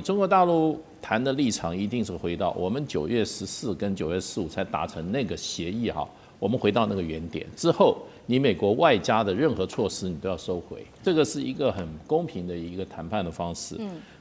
中国大陆谈的立场一定是回到我们9月14跟9月15才达成那个协议哈，我们回到那个原点之后，你美国外加的任何措施你都要收回，这个是一个很公平的一个谈判的方式。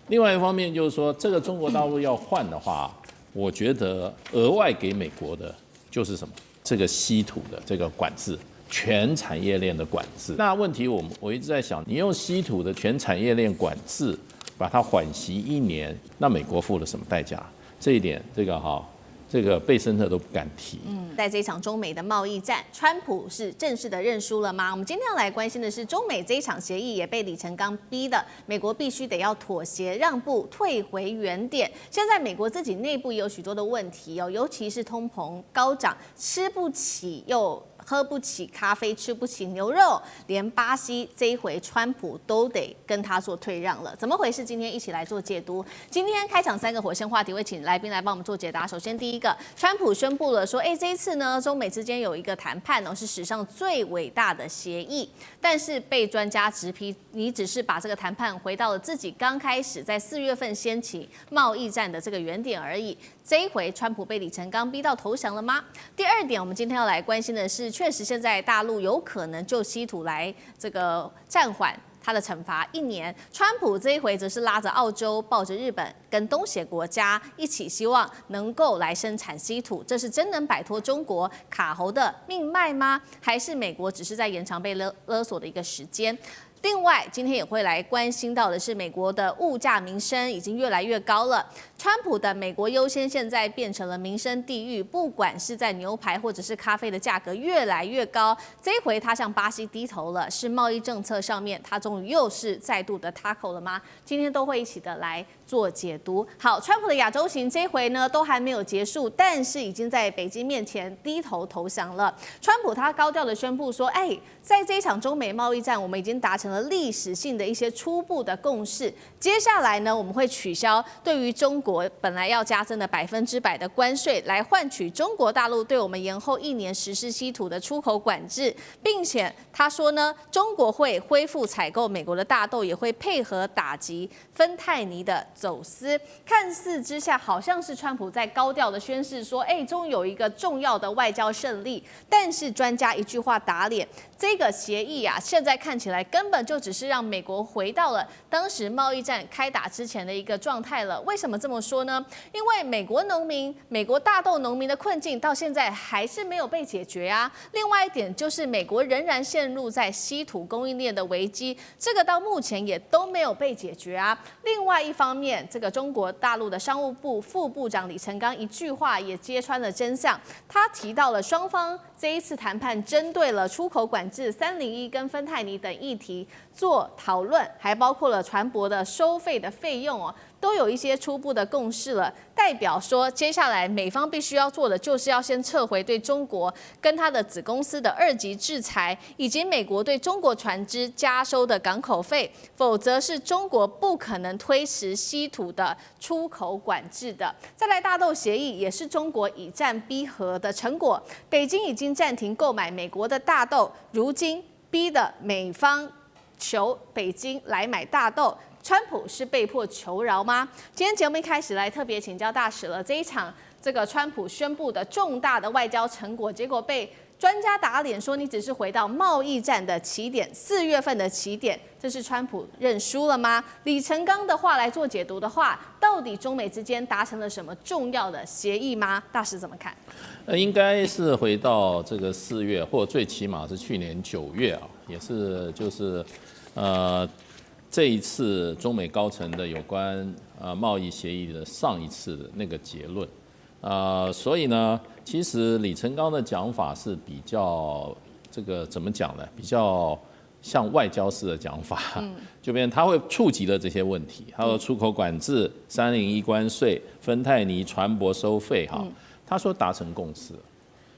另外一方面就是说，这个中国大陆要换的话，我觉得额外给美国的就是什么？这个稀土的这个管制。全产业链的管制，那问题我一直在想，你用稀土的全产业链管制，把它缓息1年，那美国付了什么代价？这一点，这个贝森特都不敢提。在这一场中美的贸易战，川普是正式的认输了吗？我们今天要来关心的是，中美这一场协议也被李承刚逼的，美国必须得要妥协让步，退回原点。现在美国自己内部也有许多的问题哦，尤其是通膨高涨，吃不起又喝不起咖啡，吃不起牛肉，连巴西这一回川普都得跟他做退让了，怎么回事？今天一起来做解读。今天开场3个火线话题，会请来宾来帮我们做解答。首先第一个，川普宣布了说，这一次呢，中美之间有一个谈判哦，是史上最伟大的协议，但是被专家直批，你只是把这个谈判回到了自己刚开始在4月份掀起贸易战的这个原点而已。这一回，川普被李承刚逼到投降了吗？第二点，我们今天要来关心的是，确实现在大陆有可能就稀土来这个暂缓他的惩罚1年。川普这一回则是拉着澳洲、抱着日本跟东协国家一起，希望能够来生产稀土。这是真能摆脱中国卡喉的命脉吗？还是美国只是在延长被勒索的一个时间？另外，今天也会来关心到的是，美国的物价民生已经越来越高了。川普的美国优先现在变成了民生地狱，不管是在牛排或者是咖啡的价格越来越高。这一回他向巴西低头了，是贸易政策上面他终于又是再度的 tackle 了吗？今天都会一起的来做解读。好，川普的亚洲行这一回呢都还没有结束，但是已经在北京面前低头投降了。川普他高调的宣布说，在这一场中美贸易战，我们已经达成了历史性的一些初步的共识。接下来呢，我们会取消对于中国本来要加征的100%的关税，来换取中国大陆对我们延后1年实施稀土的出口管制，并且他说呢，中国会恢复采购美国的大豆，也会配合打击芬太尼的走私。看似之下好像是川普在高调的宣示说，终于有一个重要的外交胜利，但是专家一句话打脸，这个协议啊，现在看起来根本就只是让美国回到了当时贸易战开打之前的一个状态了。为什么这么说呢？因为美国农民、美国大豆农民的困境到现在还是没有被解决啊。另外一点就是，美国仍然陷入在稀土供应链的危机，这个到目前也都没有被解决啊。另外一方面，这个中国大陆的商务部副部长李承刚一句话也揭穿了真相，他提到了双方这一次谈判针对了出口管制、301跟芬太尼等议题做讨论，还包括了船舶的收费的费用哦，都有一些初步的共识了。代表说，接下来美方必须要做的就是要先撤回对中国跟他的子公司的2级制裁，以及美国对中国船只加收的港口费，否则是中国不可能推迟稀土的出口管制的。再来，大豆协议也是中国以战逼和的成果，北京已经暂停购买美国的大豆，如今逼的美方求北京来买大豆。川普是被迫求饶吗？今天节目一开始来特别请教大使了，这一场这个川普宣布的重大的外交成果，结果被专家打脸说你只是回到贸易战的起点，4月份的起点，这是川普认输了吗？李承刚的话来做解读的话，到底中美之间达成了什么重要的协议吗？大使怎么看？应该是回到这个4月，或最起码是去年9月啊，也是就是这一次中美高层的有关贸易协议的上一次的那个结论，所以呢，其实李承刚的讲法是比较这个怎么讲呢？比较像外交式的讲法，就变成他会触及了这些问题，还有出口管制、301关税、芬太尼船舶收费哈，他说达成共识。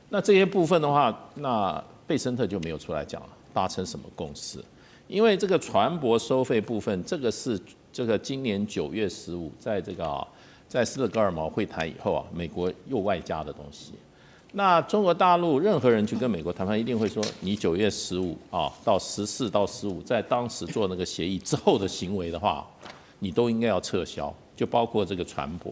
那这些部分的话，那贝森特就没有出来讲了，达成什么共识？因为这个船舶收费部分，这个是这个今年9月15，在这个在斯德哥尔摩会谈以后啊，美国又外加的东西。那中国大陆任何人去跟美国谈判，一定会说你9月15到14到15，在当时做那个协议之后的行为的话，你都应该要撤销。就包括这个船舶。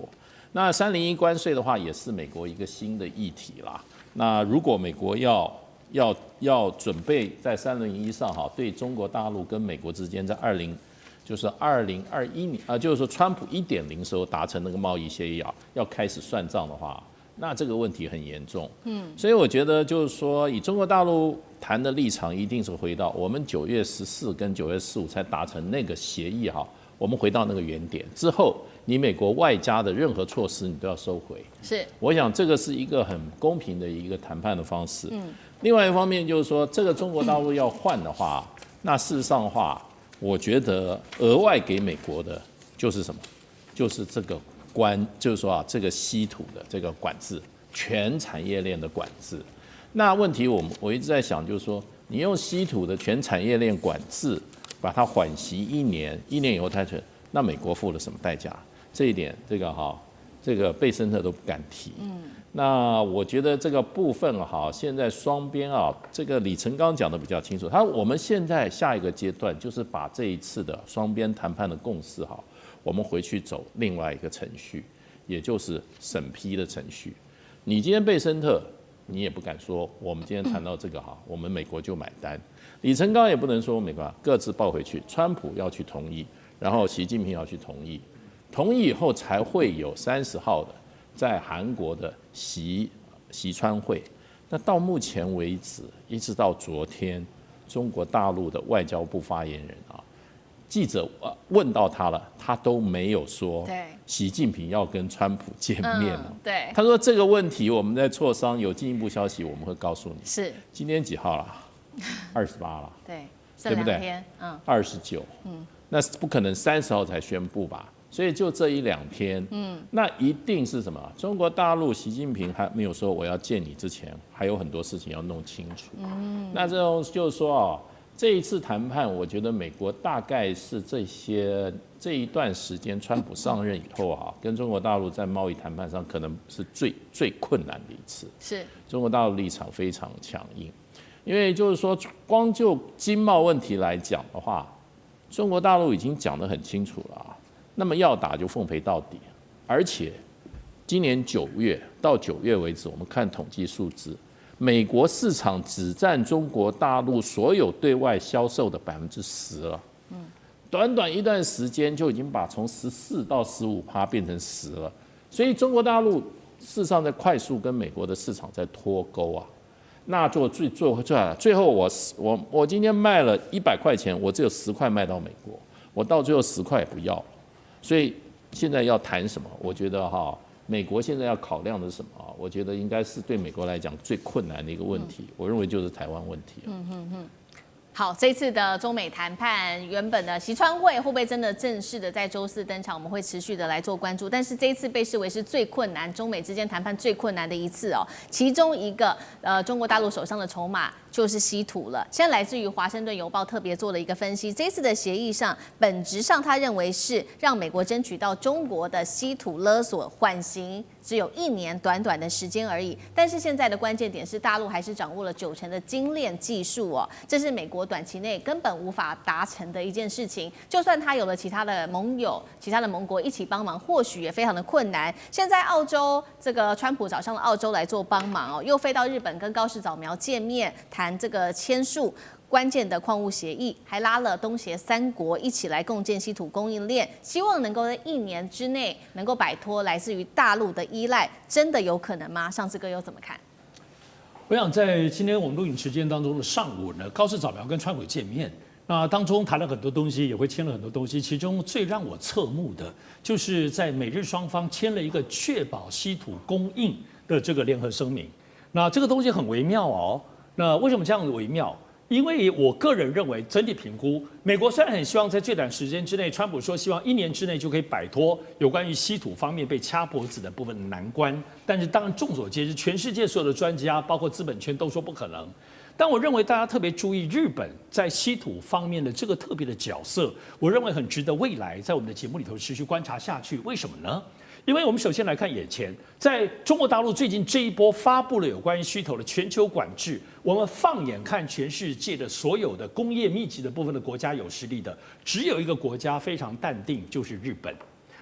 那301关税的话，也是美国一个新的议题啦。那如果美国要准备在301上哈，对中国大陆跟美国之间在2021年就是说川普1.0时候达成那个贸易协议啊，要开始算账的话，那这个问题很严重。所以我觉得就是说，以中国大陆谈的立场，一定是回到我们9月14跟9月15才达成那个协议哈，我们回到那个原点之后，你美国外加的任何措施你都要收回。是，我想这个是一个很公平的一个谈判的方式。另外一方面就是说，这个中国大陆要换的话，那事实上的话，我觉得额外给美国的就是什么？就是这个就是说这个稀土的这个管制，全产业链的管制。那问题我一直在想，就是说，你用稀土的全产业链管制，把它缓息1年，1年以后它那美国付了什么代价？这一点，这个贝森特都不敢提。那我觉得这个部分现在双边这个李成刚讲的比较清楚。我们现在下一个阶段就是把这一次的双边谈判的共识我们回去走另外一个程序，也就是审批的程序。你今天贝森特，你也不敢说我们今天谈到这个我们美国就买单。李成刚也不能说美国各自抱回去，川普要去同意，然后习近平要去同意，同意以后才会有30号的在韩国的习川会。那到目前为止，一直到昨天，中国大陆的外交部发言人记者问到他了，他都没有说习近平要跟川普见面了。对，他说这个问题我们在磋商，有进一步消息我们会告诉你。是，今天几号了？28了。对，对不对？29。那不可能30号才宣布吧？所以就这1-2天，那一定是什么？中国大陆习近平还没有说我要见你之前，还有很多事情要弄清楚。那这种就是说这一次谈判，我觉得美国大概是这一段时间，川普上任以后跟中国大陆在贸易谈判上可能是最困难的一次。是，中国大陆立场非常强硬，因为就是说，光就经贸问题来讲的话，中国大陆已经讲得很清楚了那么要打就奉陪到底，而且今年9月到9月为止，我们看统计数字，美国市场只占中国大陆所有对外销售的10%了。短短一段时间就已经把从14到15%变成10了，所以中国大陆事实上在快速跟美国的市场在脱钩那最后我今天卖了100块钱，我只有10块卖到美国，我到最后10块也不要了。所以现在要谈什么？我觉得美国现在要考量的是什么我觉得应该是对美国来讲最困难的一个问题，我认为就是台湾问题。好，这次的中美谈判，原本的习川会会不会真的正式的在周4登场？我们会持续的来做关注。但是这一次被视为是最困难，中美之间谈判最困难的一次其中一个中国大陆手上的筹码就是稀土了。现在来自于《华盛顿邮报》特别做了一个分析，这次的协议上，本质上他认为是让美国争取到中国的稀土勒索缓刑，只有1年短短的时间而已。但是现在的关键点是，大陆还是掌握了90%的精炼技术这是美国短期内根本无法达成的一件事情。就算他有了其他的盟友、其他的盟国一起帮忙，或许也非常的困难。现在澳洲这个川普找上了澳洲来做帮忙又飞到日本跟高市早苗见面，谈这个签署关键的矿物协议，还拉了东协3国一起来共建稀土供应链，希望能够在1年之内能够摆脱来自于大陆的依赖，真的有可能吗？上次哥又怎么看？我想在今天我们录影时间当中的上午呢，高市早苗跟川普见面，那当中谈了很多东西，也会签了很多东西。其中最让我侧目的，就是在美日双方签了一个确保稀土供应的这个联合声明。那这个东西很微妙那为什么这样微妙？因为我个人认为，整体评估，美国虽然很希望在最短时间之内，川普说希望1年之内就可以摆脱有关于稀土方面被掐脖子的部分的难关，但是当然众所皆知，全世界所有的专家，包括资本圈都说不可能。但我认为大家特别注意日本在稀土方面的这个特别的角色，我认为很值得未来在我们的节目里头持续观察下去。为什么呢？因为我们首先来看眼前，在中国大陆最近这一波发布了有关于虚投的全球管制，我们放眼看全世界的所有的工业密集的部分的国家有实力的，只有一个国家非常淡定，就是日本。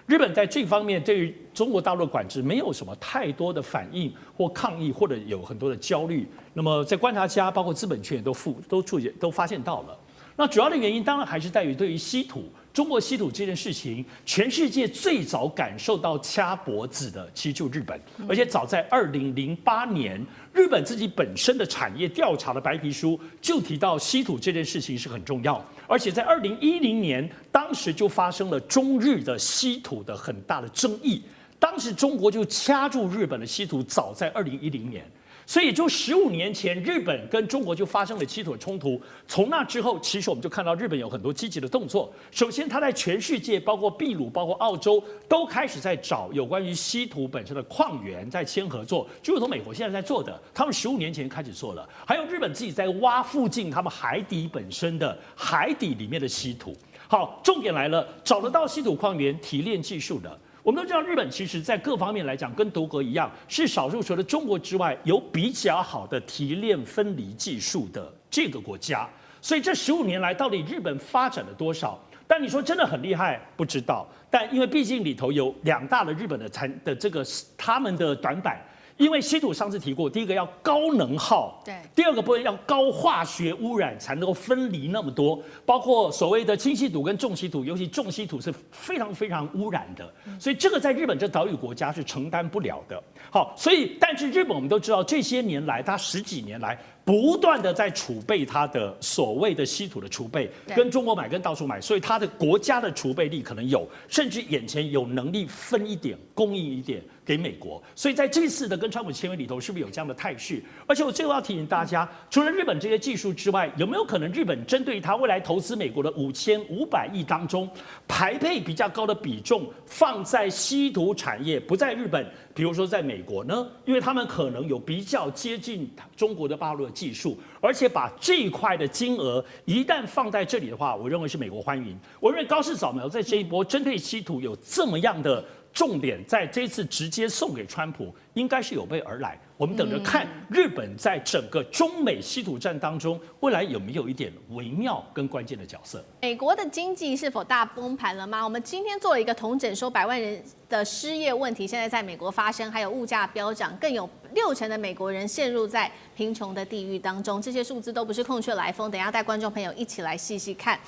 日本在这方面对于中国大陆的管制没有什么太多的反应或抗议，或者有很多的焦虑。那么在观察家包括资本圈也都发现到了。那主要的原因当然还是在于对于稀土。中国稀土这件事情，全世界最早感受到掐脖子的，其实就日本。而且早在2008年，日本自己本身的产业调查的白皮书就提到稀土这件事情是很重要。而且在2010年，当时就发生了中日的稀土的很大的争议。当时中国就掐住日本的稀土，早在2010年。所以，就15年前，日本跟中国就发生了稀土的冲突。从那之后，其实我们就看到日本有很多积极的动作。首先，它在全世界，包括秘鲁、包括澳洲，都开始在找有关于稀土本身的矿源，在签合作，就如同美国现在在做的，他们15年前开始做了。还有日本自己在挖附近他们海底本身的海底里面的稀土。好，重点来了，找得到稀土矿源、提炼技术的。我们都知道，日本其实在各方面来讲，跟德国一样，是少数除了中国之外，有比较好的提炼分离技术的这个国家。所以这15年来，到底日本发展了多少？但你说真的很厉害，不知道。但因为毕竟里头有2大的日本的这个他们的短板。因为稀土上次提过，第一个要高能耗，对，第二个部分要高化学污染才能够分离那么多，包括所谓的轻稀土跟重稀土，尤其重稀土是非常非常污染的，所以这个在日本这岛屿国家是承担不了的。好，所以但是日本我们都知道，这些年来，它10几年来不断的在储备它的所谓的稀土的储备，跟中国买，跟到处买，所以它的国家的储备力可能有，甚至眼前有能力分一点，供应一点给美国。所以在这次的跟川普签约里头，是不是有这样的态势？而且我最后要提醒大家，除了日本这些技术之外，有没有可能日本针对它未来投资美国的5500亿当中，排配比较高的比重放在稀土产业，不在日本，比如说在美国呢？因为他们可能有比较接近中国的大陆的技术，而且把这一块的金额一旦放在这里的话，我认为是美国欢迎。我认为高市早苗在这一波针对稀土有这么样的重点，在这次直接送给川普，应该是有备而来。我们等着看日本在整个中美稀土战当中，未来有没有一点微妙跟关键的角色？美国的经济是否大崩盘了吗？我们今天做了一个统整，说100万人的失业问题现在在美国发生，还有物价飙涨，更有60%的美国人陷入在贫穷的地狱当中。这些数字都不是空穴来风，等一下带观众朋友一起来细细看。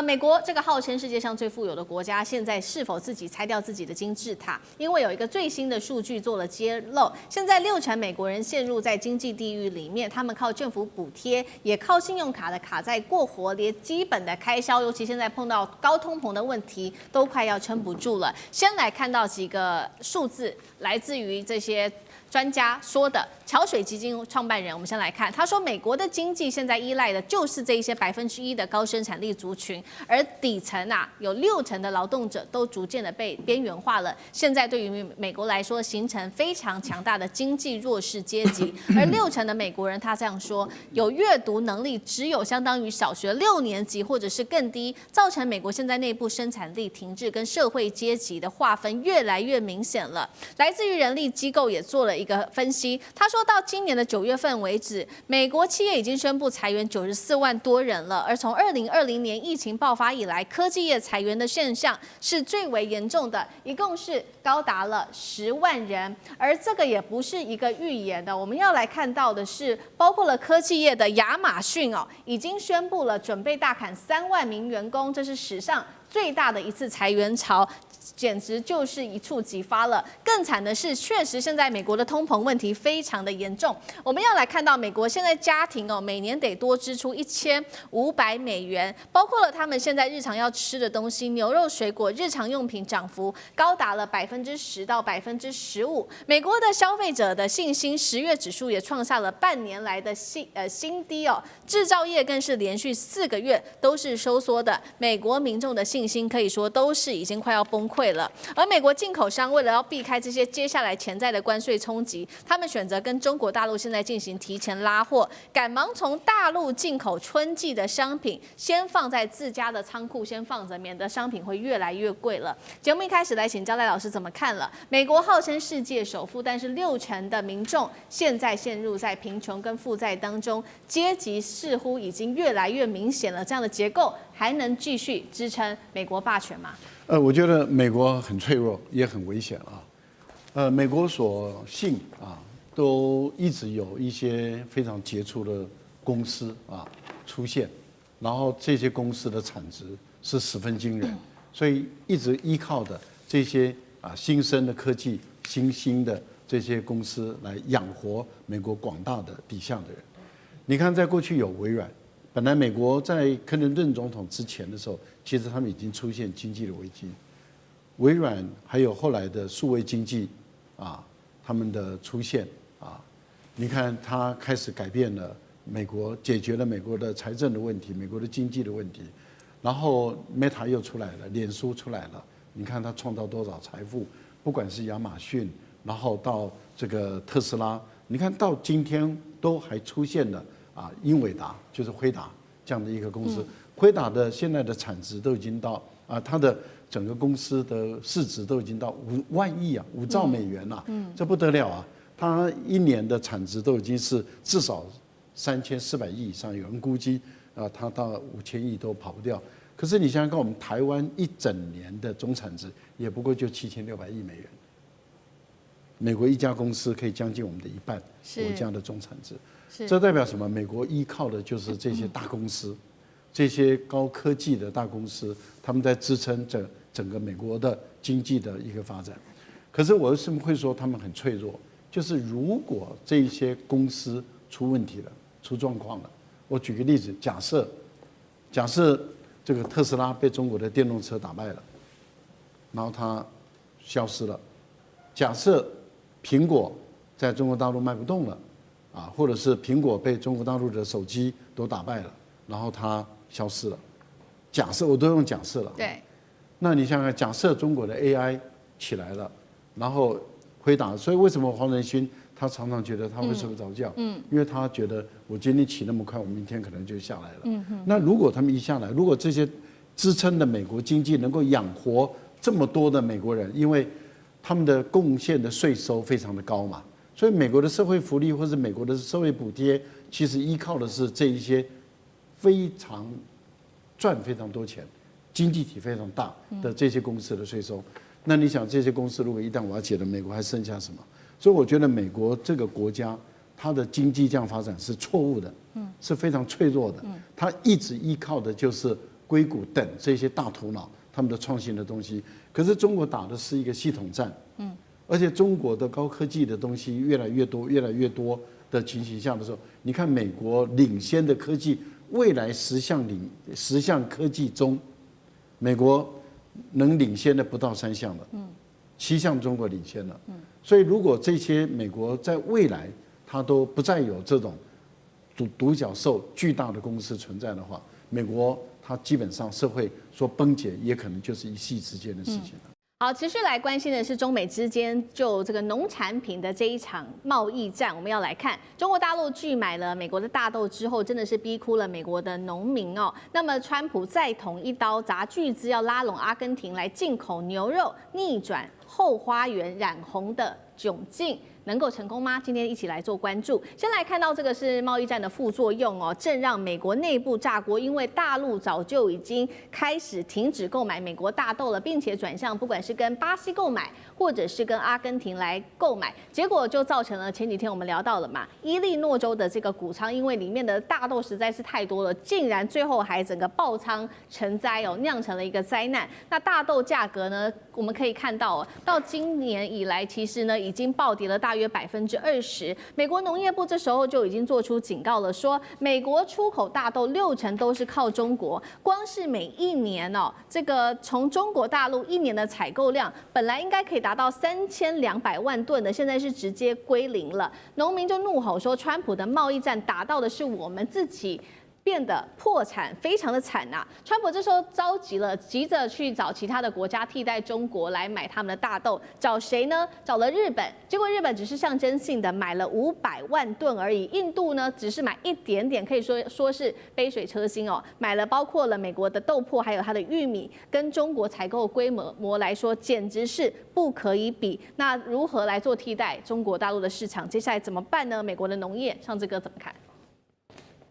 美国这个号称世界上最富有的国家，现在是否自己拆掉自己的金字塔？因为有一个最新的数据做了揭露，现在60%美国人陷入在经济地狱里面，他们靠政府补贴，也靠信用卡的卡债过活，连基本的开销，尤其现在碰到高通膨的问题，都快要撑不住了。先来看到几个数字，来自于这些专家说的。桥水基金创办人，我们先来看，他说美国的经济现在依赖的就是这一些1%的高生产力族群，而底层有60%的劳动者都逐渐的被边缘化了。现在对于美国来说，形成非常强大的经济弱势阶级，而60%的美国人他这样说，有阅读能力只有相当于小学6年级或者是更低，造成美国现在内部生产力停滞跟社会阶级的划分越来越明显了。来自于人力机构也做了一个分析，他说到今年的9月份为止，美国企业已经宣布裁员94万多人了，而从2020年疫情爆发以来，科技业裁员的现象是最为严重的，一共是高达了10万人，而这个也不是一个预言的，我们要来看到的是，包括了科技业的亚马逊已经宣布了准备大砍3万名员工，这是史上最大的一次裁员潮，简直就是一触即发了。更惨的是，确实现在美国的通膨问题非常的严重。我们要来看到美国现在家庭每年得多支出$1500，包括了他们现在日常要吃的东西，牛肉、水果、日常用品涨幅高达了10%到15%。美国的消费者的信心10月指数也创下了半年来的新低制造业更是连续4个月都是收缩的，美国民众的信心可以说都是已经快要崩溃了。而美国进口商为了要避开这些接下来潜在的关税冲击，他们选择跟中国大陆现在进行提前拉货，赶忙从大陆进口春季的商品，先放在自家的仓库先放着，免得商品会越来越贵了。节目一开始来请教赖老师怎么看了？美国号称世界首富，但是60%的民众现在陷入在贫穷跟负债当中，阶级似乎已经越来越明显了，这样的结构还能继续支撑美国霸权吗？我觉得美国很脆弱，也很危险啊。美国所幸啊，都一直有一些非常杰出的公司啊出现，然后这些公司的产值是十分惊人，所以一直依靠的这些新生的科技、新兴的这些公司来养活美国广大的底下的人。你看，在过去有微软，本来美国在克林顿总统之前的时候，其实他们已经出现经济的危机。微软还有后来的数位经济他们的出现你看它开始改变了美国，解决了美国的财政的问题，美国的经济的问题。然后 Meta 又出来了，脸书出来了，你看它创造多少财富，不管是亚马逊，然后到这个特斯拉，你看到今天都还出现了英伟达，就是辉达这样的一个公司。辉达的现在的产值都已经到它的整个公司的市值都已经到5万亿5兆美元了，这不得了啊！它一年的产值都已经是至少3400亿以上，有人估计它到5000亿都跑不掉。可是你想想看，我们台湾一整年的总产值也不过就7600亿美元，美国一家公司可以将近我们的1半国家的总产值，这代表什么？美国依靠的就是这些大公司，这些高科技的大公司，他们在支撑着整个美国的经济的一个发展。可是我为什么会说他们很脆弱？就是如果这些公司出问题了、出状况了，我举个例子，假设这个特斯拉被中国的电动车打败了，然后它消失了；假设苹果在中国大陆卖不动了，或者是苹果被中国大陆的手机都打败了，然后它消失了。假设我都用假设了。对。那你想想看，假设中国的 AI 起来了，然后回答，所以为什么黄仁勋他常常觉得他会睡不着觉？因为他觉得我今天起那么快，我明天可能就下来了。那如果他们一下来，如果这些支撑的美国经济能够养活这么多的美国人，因为他们的贡献的税收非常的高嘛，所以美国的社会福利或是美国的社会补贴，其实依靠的是这一些赚非常多钱、经济体非常大的这些公司的税收。那你想，这些公司如果一旦瓦解了，美国还剩下什么？所以我觉得美国这个国家，它的经济这样发展是错误的，是非常脆弱的。它一直依靠的就是硅谷等这些大头脑他们的创新的东西。可是中国打的是一个系统战，而且中国的高科技的东西越来越多、越来越多的情形下的时候，你看美国领先的科技，未来10项科技中，美国能领先的不到3项了，7项中国领先了。所以如果这些美国在未来它都不再有这种独角兽巨大的公司存在的话，美国它基本上社会说崩解也可能就是一夕之间的事情了。好，持续来关心的是中美之间就这个农产品的这一场贸易战，我们要来看中国大陆拒买了美国的大豆之后，真的是逼哭了美国的农民哦。那么川普再捅一刀，砸巨资要拉拢阿根廷来进口牛肉，逆转后花园染红的窘境。能够成功吗？今天一起来做关注。先来看到这个是贸易战的副作用哦，正让美国内部炸锅，因为大陆早就已经开始停止购买美国大豆了，并且转向不管是跟巴西购买，或者是跟阿根廷来购买，结果就造成了前几天我们聊到了嘛，伊利诺州的这个谷仓，因为里面的大豆实在是太多了，竟然最后还整个爆仓成灾哦，酿成了一个灾难。那大豆价格呢，我们可以看到哦，到今年以来，其实呢已经暴跌了大约20%。美国农业部这时候就已经做出警告了，说美国出口大豆60%都是靠中国，光是每一年哦，这个从中国大陆一年的采购量本来应该可以达到3200万吨的，现在是直接归零了。农民就怒吼说，川普的贸易战打到的是我们自己。变得破产，非常的惨呐！川普这时候着急了，急着去找其他的国家替代中国来买他们的大豆，找谁呢？找了日本，结果日本只是象征性的买了500万吨而已，印度呢只是买一点点，可以说是杯水车薪哦。买了包括了美国的豆粕，还有它的玉米，跟中国采购规模来说，简直是不可以比。那如何来做替代中国大陆的市场？接下来怎么办呢？美国的农业，上志哥怎么看？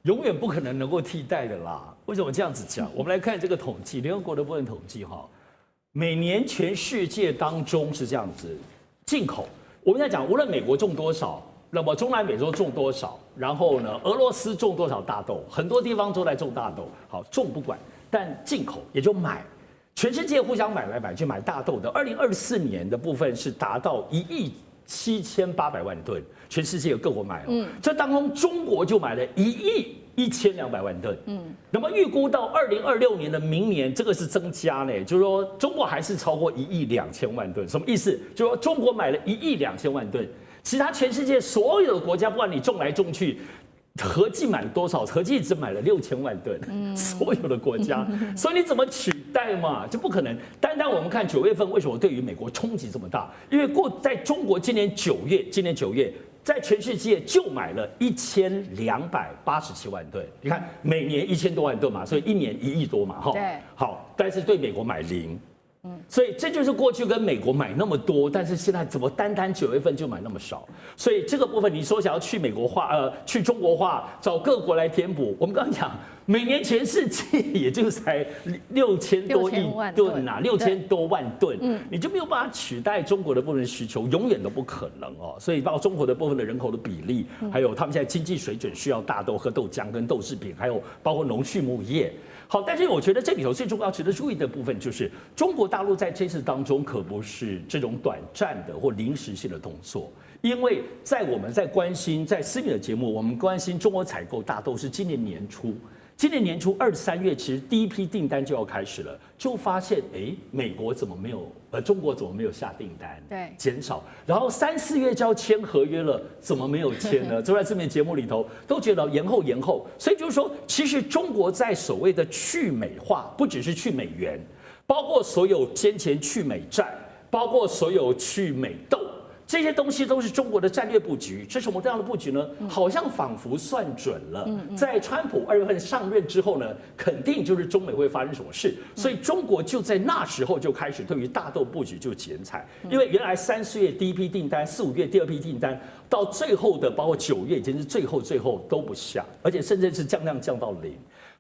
永远不可能够替代的啦。为什么这样子讲？我们来看这个统计，联合国的部分统计哈，每年全世界当中是这样子，进口我们在讲，无论美国种多少，那么中南美洲种多少，然后呢，俄罗斯种多少大豆，很多地方都在种大豆，好种不管，但进口也就买。全世界互相买来买去买大豆的，2024年的部分是达到1.78亿吨，全世界有各国买哦。这当中中国就买了1.12亿吨。那么预估到2026年的明年，这个是增加呢，就是说中国还是超过1.2亿吨。什么意思？就是说中国买了1.2亿吨，其他全世界所有的国家，不管你种来种去。合计买了多少？合计只买了6000万吨，所有的国家，所以你怎么取代嘛？就不可能。单单我们看9月份，为什么对于美国冲击这么大？因为在中国今年9月，在全世界就买了1287万吨。你看每年1000多万吨嘛，所以一年1亿多嘛，哈。对。好，但是对美国买0。所以这就是过去跟美国买那么多，但是现在怎么单9月份就买那么少？所以这个部分你说想要去美国化，去中国化，找各国来填补，我们刚刚讲，每年全世界也就才6000多亿吨啊，6000多万吨，你就没有办法取代中国的部分需求，永远都不可能哦。所以包括中国的部分的人口的比例，还有他们现在经济水准需要大豆和豆浆跟豆制品，还有包括农畜牧业。好，但是我觉得这里头最重要值得注意的部分就是，中国大陆在这次当中可不是这种短暂的或临时性的动作，因为我们在关心在私密的节目，我们关心中国采购大豆是今年年初2、3月，其实第一批订单就要开始了，就发现美国怎么没有，中国怎么没有下订单？对，减少，然后3、4月就要签合约了，怎么没有签呢？都在这面节目里头都觉得延后，所以就是说，其实中国在所谓的去美化，不只是去美元，包括所有先前去美债，包括所有去美豆。这些东西都是中国的战略布局，这是什么这样的布局呢？好像仿佛算准了，在川普2月份上任之后呢，肯定就是中美会发生什么事，所以中国就在那时候就开始对于大豆布局就减产，因为原来3、4月第一批订单，4、5月第二批订单，到最后的包括9月已经是最后都不下，而且甚至是降量降到0。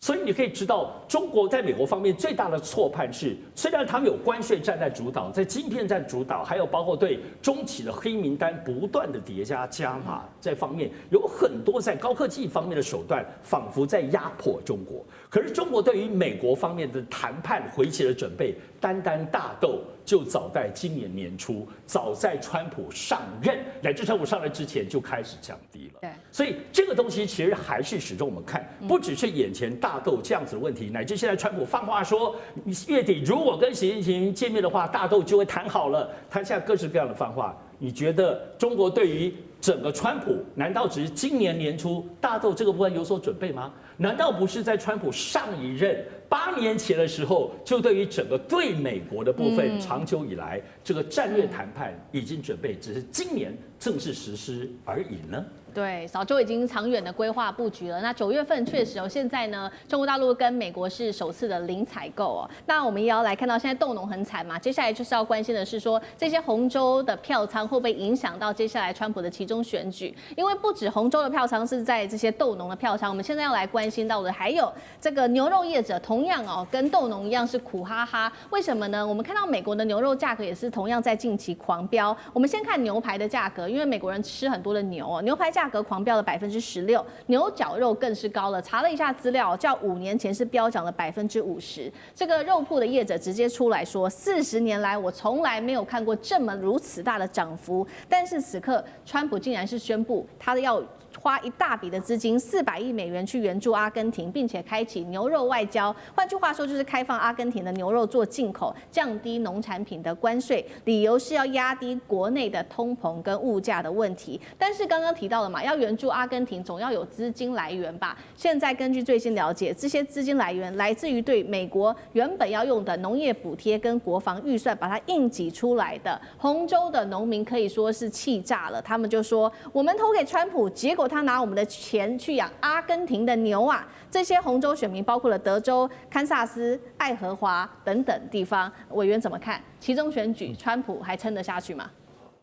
所以你可以知道，中国在美国方面最大的错判是，虽然他们有关税战在主导，在晶片战主导，还有包括对中企的黑名单不断的叠加加码，这方面有很多在高科技方面的手段，仿佛在压迫中国。可是中国对于美国方面的谈判回起的准备，单大豆就早在今年年初，早在川普上任乃至川普上任之前就开始降低了。对，所以这个东西其实还是始终我们看，不只是眼前大豆这样子的问题，乃至现在川普放话说，你月底如果跟习近平见面的话，大豆就会谈好了。他现在各式各样的放话，你觉得中国对于整个川普，难道只是今年年初大豆这个部分有所准备吗？难道不是在川普上一任8年前的时候，就对于整个对美国的部分，长久以来这个战略谈判已经准备，只是今年正式实施而已呢？对，早就已经长远的规划布局了。那9月份确实现在呢，中国大陆跟美国是首次的零采购哦。那我们也要来看到，现在豆农很惨嘛，接下来就是要关心的是说，这些红州的票仓会不会影响到接下来川普的期中选举？因为不止红州的票仓是在这些豆农的票仓，我们现在要来关心到的还有这个牛肉业者，同样跟豆农一样是苦哈哈。为什么呢？我们看到美国的牛肉价格也是同样在近期狂飙。我们先看牛排的价格，因为美国人吃很多的牛哦，牛排价格狂飙了16%，牛绞肉更是高了。查了一下资料，较5年前是飙涨了50%。这个肉铺的业者直接出来说，40年来我从来没有看过如此大的涨幅。但是此刻，川普竟然是宣布他要花一大笔的资金，400亿美元去援助阿根廷，并且开启牛肉外交。换句话说，就是开放阿根廷的牛肉做进口，降低农产品的关税，理由是要压低国内的通膨跟物价的问题。但是刚刚提到了嘛，要援助阿根廷，总要有资金来源吧？现在根据最新了解，这些资金来源来自于对美国原本要用的农业补贴跟国防预算把它硬挤出来的。红州的农民可以说是气炸了，他们就说：我们投给川普，结果他拿我们的钱去养阿根廷的牛啊！这些红州选民包括了德州、堪萨斯、爱荷华等等地方，委员怎么看？期中选举，川普还撑得下去吗？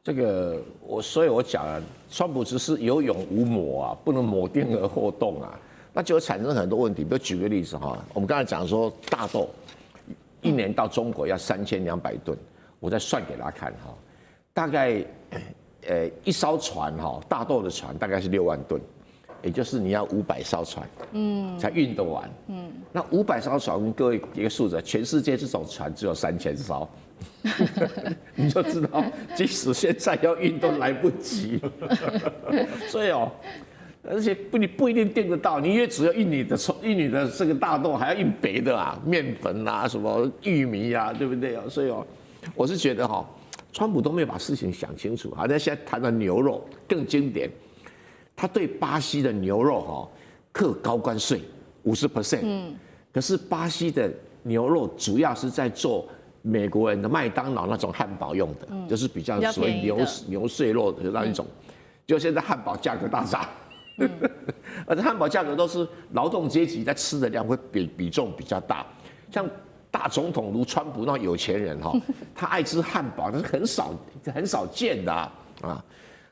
这个所以我讲啊，川普只是有勇无谋啊，不能谋定而后动啊。那就会产生很多问题。比如举个例子哈，我们刚才讲说大豆一年到中国要3200吨，我再算给大家看哈，大概一艘船哈，大豆的船大概是6万吨，也就是你要500艘船，才运得完，那500艘船，跟各位一个数字，全世界这种船只有3000艘。你就知道，即使现在要运都来不及，所以而且你不一定订得到，你以为只要运你的这个大豆，还要运别的啊，面粉啊，什么玉米啊，对不对啊？所以我是觉得川普都没有把事情想清楚。好，那现在谈到牛肉更经典，他对巴西的牛肉课高关税50%，可是巴西的牛肉主要是在做美国人的麦当劳那种汉堡用的，就是比较所谓牛碎肉的那一种，就现在汉堡价格大涨。而且汉堡价格都是劳动阶级在吃的量会比重比较大，像大总统如川普那种有钱人他爱吃汉堡，那是很少见的啊。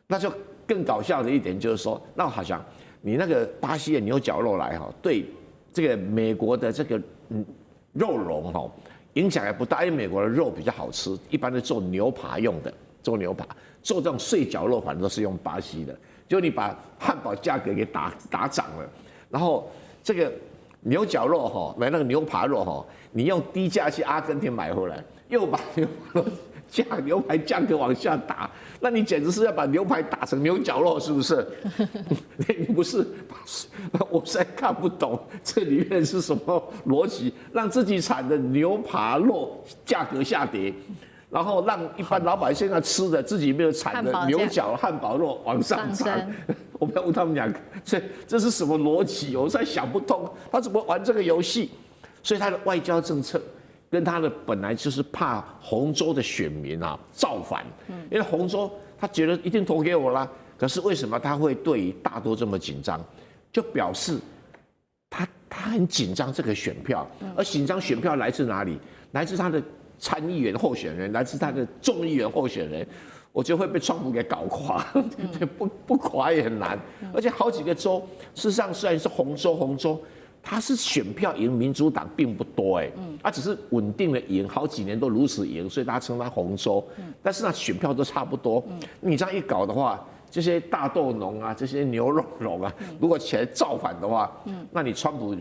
那就更搞笑的一点就是说，那好像你那个巴西的牛角肉来对这个美国的这个肉容影响也不大，因为美国的肉比较好吃，一般是做牛扒用的，做这种碎绞肉反正都是用巴西的。就你把汉堡价格给打涨了，然后这个牛角肉买那个牛扒肉你用低价去阿根廷买回来，又把牛排价格往下打，那你简直是要把牛排打成牛角肉，是不是？你不是，我实在看不懂这里面是什么逻辑，让自己产的牛扒肉价格下跌。然后让一般老百姓吃的自己没有产的牛角汉堡肉往上涨，我不要问他们两个，这是什么逻辑？我实在想不通，他怎么玩这个游戏？所以他的外交政策跟他的本来就是怕洪州的选民造反，因为洪州他觉得一定投给我啦，可是为什么他会对于大多这么紧张？就表示他很紧张这个选票，而紧张选票来自哪里？来自他的参议员候选人，来自他的众议员候选人，我觉得会被川普给搞垮，不垮也很难。而且好几个州，事实上虽然是红州，他是选票赢民主党并不多他只是稳定的赢，好几年都如此赢，所以大家称他红州。但是选票都差不多。你这样一搞的话，这些大豆农啊，这些牛肉农啊，如果起来造反的话，那你川普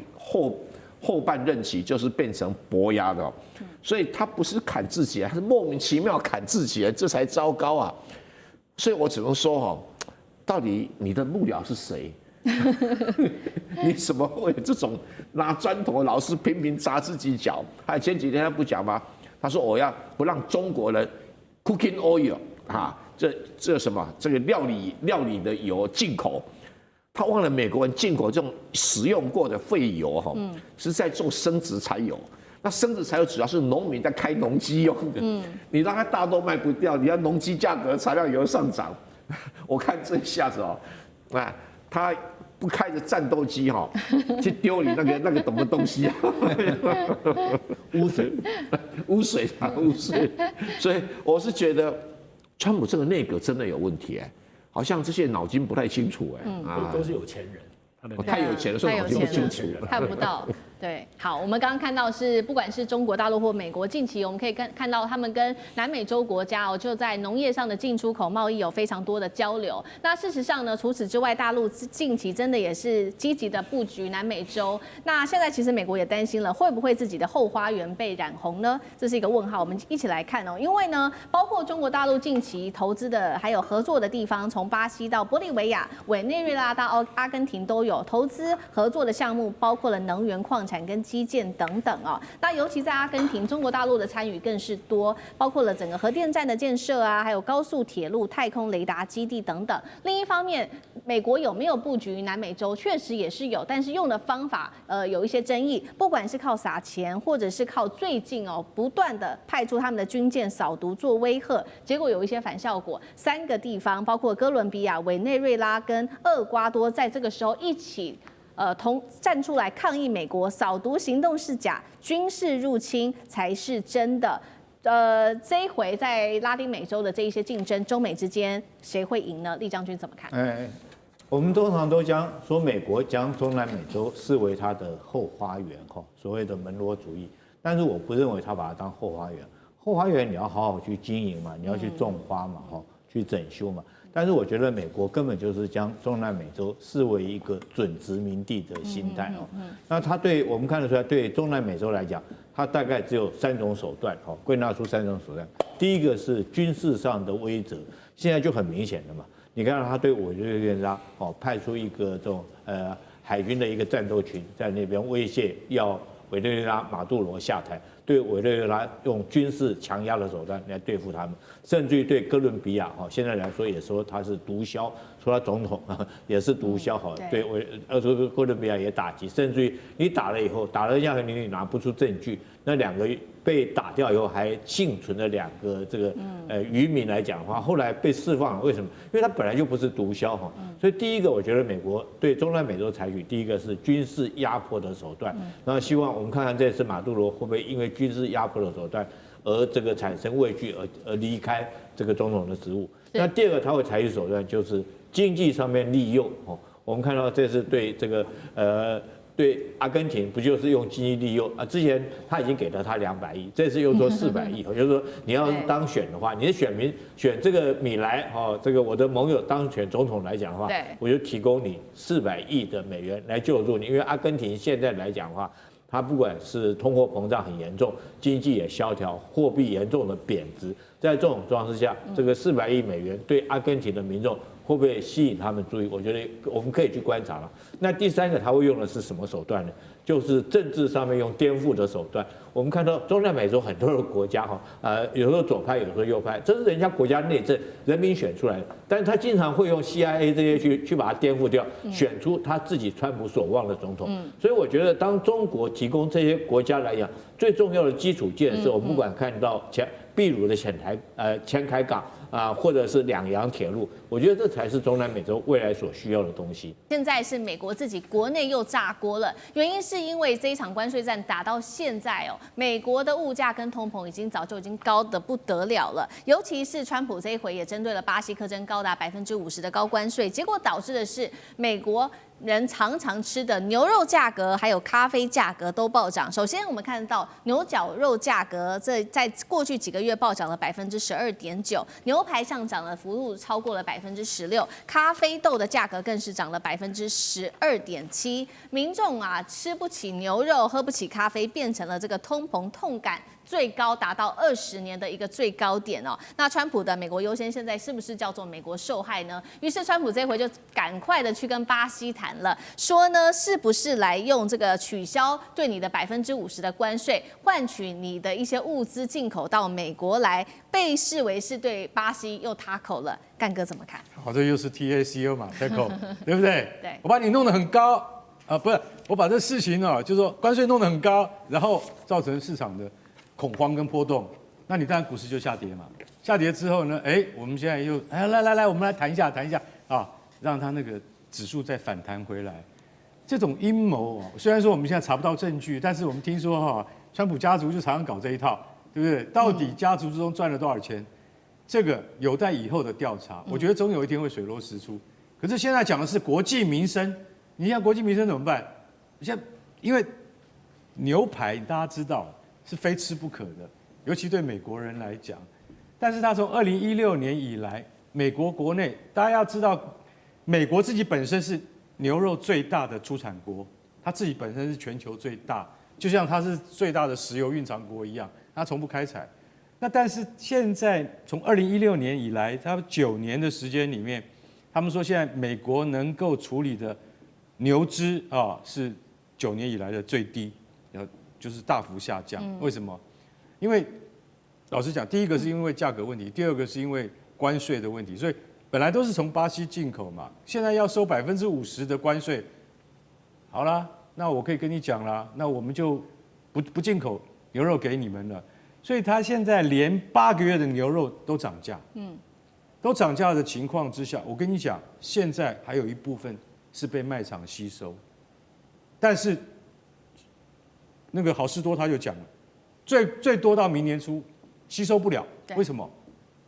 后半任期就是变成博压的，所以他不是砍自己，他是莫名其妙砍自己，这才糟糕啊！所以我只能说到底你的幕僚是谁？你怎么会有这种拿砖头老是拼命砸自己脚？还前几天他不讲吗？他说我要不让中国的 cooking oil 这什么这个料理的油进口。他忘了美国人进口这种使用过的废油是在做生质柴油。那生质柴油主要是农民在开农机用的。你让他大豆卖不掉，你要农机价格、材料油上涨。我看这下子他不开着战斗机去丢你那个什么东西污水。所以我是觉得川普这个内阁真的有问题好像这些脑筋不太清楚都是有钱人，太有钱了，所以脑筋不清楚，看不到。对，好，我们刚刚看到是，不管是中国大陆或美国，近期我们可以看到他们跟南美洲国家就在农业上的进出口贸易有非常多的交流。那事实上呢，除此之外，大陆近期真的也是积极的布局南美洲。那现在其实美国也担心了，会不会自己的后花园被染红呢？这是一个问号。我们一起来看因为呢，包括中国大陆近期投资的还有合作的地方，从巴西到玻利维亚、委内瑞拉到阿根廷都有投资合作的项目，包括了能源、矿产跟基建等等那尤其在阿根廷，中国大陆的参与更是多，包括了整个核电站的建设还有高速铁路、太空雷达基地等等。另一方面，美国有没有布局南美洲，确实也是有，但是用的方法有一些争议，不管是靠撒钱，或者是靠最近不断的派出他们的军舰扫毒做威吓，结果有一些反效果。3个地方，包括哥伦比亚、委内瑞拉跟厄瓜多，在这个时候一起站出来抗议美国扫毒行动是假，军事入侵才是真的。这一回在拉丁美洲的这一些竞争，中美之间谁会赢呢？厉将军怎么看？我们通常都说美国将中南美洲视为它的后花园，所谓的门罗主义。但是我不认为他把它当后花园，后花园你要好好去经营嘛，你要去种花嘛，去整修嘛。但是我觉得美国根本就是将中南美洲视为一个准殖民地的心态那他对我们看得出来，对中南美洲来讲，他大概只有3种手段，归纳出3种手段。第一个是军事上的威慑，现在就很明显了嘛。你看到他对委内瑞拉派出一个这种海军的一个战斗群在那边威胁要委内瑞拉马杜罗下台，对委内瑞拉用军事强压的手段来对付他们，甚至于对哥伦比亚现在来说也说他是毒枭，说他总统也是毒枭对哥伦比亚也打击，甚至于你打了以后，打了下你拿不出证据，那2个被打掉以后还幸存的2个这个渔民来讲的话，后来被释放了，为什么？因为他本来就不是毒枭所以第一个我觉得美国对中南美洲采取第一个是军事压迫的手段，然后希望我们看看这次马杜罗会不会因为军事压迫的手段而这个产生畏惧而离开这个总统的职务。那第二个他会采取手段就是经济上面利诱我们看到这次对这个对阿根廷不就是用经济利诱之前他已经给了他200亿，这次又说400亿，就是说你要当选的话，你的选民选这个米莱这个我的盟友当选总统来讲的话，我就提供你400亿的美元来救助你，因为阿根廷现在来讲的话，它不管是通货膨胀很严重，经济也萧条，货币严重的贬值，在这种状况之下，这个400亿美元对阿根廷的民众会不会吸引他们注意？我觉得我们可以去观察了。那第3个他会用的是什么手段呢？就是政治上面用颠覆的手段。我们看到中南美洲很多的国家有时候左派，有时候右派，这是人家国家内政，人民选出来的。但是他经常会用 CIA 这些去把它颠覆掉，选出他自己川普所望的总统。所以我觉得，当中国提供这些国家来讲，最重要的基础建设，我们不管看到秘鲁的前海港或者是2洋铁路，我觉得这才是中南美洲未来所需要的东西。现在是美国自己国内又炸锅了，原因是因为这一场关税战打到现在美国的物价跟通膨早就已经高得不得了了，尤其是川普这一回也针对了巴西课征高达50%的高关税，结果导致的是美国人常常吃的牛肉价格还有咖啡价格都暴涨。首先我们看到牛绞肉价格在过去几个月暴涨了12.9%，牛排上涨的幅度超过了16%，咖啡豆的价格更是涨了12.7%。民众吃不起牛肉，喝不起咖啡，变成了这个通膨痛感最高达到20年的一个最高点那川普的美国优先现在是不是叫做美国受害呢？于是川普这回就赶快的去跟巴西谈了，说呢是不是来用这个取消对你的50%的关税，换取你的一些物资进口到美国来，被视为是对巴西又塌口了。干哥怎么看？好，这又是 TACO 嘛 ，TACO 对不对？对，我把你弄得很高不是，我把这事情就是说关税弄得很高，然后造成市场的恐慌跟波动，那你当然股市就下跌嘛。下跌之后呢，我们现在又来，我们来谈一下让它那个指数再反弹回来。这种阴谋虽然说我们现在查不到证据，但是我们听说川普家族就常常搞这一套，对不对？到底家族之中赚了多少钱？这个有待以后的调查。我觉得总有一天会水落石出。可是现在讲的是国计民生，你像国计民生怎么办？现在因为牛排大家知道是非吃不可的，尤其对美国人来讲。但是他从2016年以来，美国国内大家要知道，美国自己本身是牛肉最大的出产国，它自己本身是全球最大，就像它是最大的石油蕴藏国一样，它从不开采。那但是现在从2016年以来，它9年的时间里面，他们说现在美国能够处理的牛只是9年以来的最低，就是大幅下降。为什么？因为老实讲，第一个是因为价格问题，第二个是因为关税的问题，所以本来都是从巴西进口嘛，现在要收50%的关税，好啦，那我可以跟你讲啦，那我们就不进口牛肉给你们了。所以他现在连8个月的牛肉都涨价，都涨价的情况之下，我跟你讲，现在还有一部分是被卖场吸收，但是那个好事多他就讲了，最多到明年初吸收不了，为什么？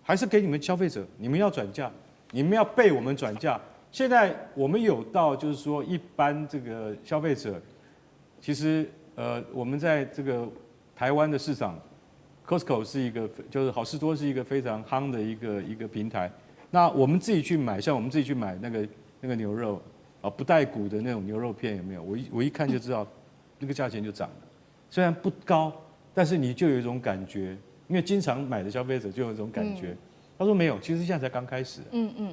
还是给你们消费者，你们要转嫁，你们要被我们转嫁，现在我们有到就是说一般这个消费者，其实我们在这个台湾的市场 ，Costco 是一个就是好事多是一个非常夯的一个平台。那我们自己去买，像我们自己去买那个牛肉啊，不带骨的那种牛肉片有没有？我一看就知道，那个价钱就涨了。虽然不高，但是你就有一种感觉，因为经常买的消费者就有一种感觉。他说没有，其实现在才刚开始。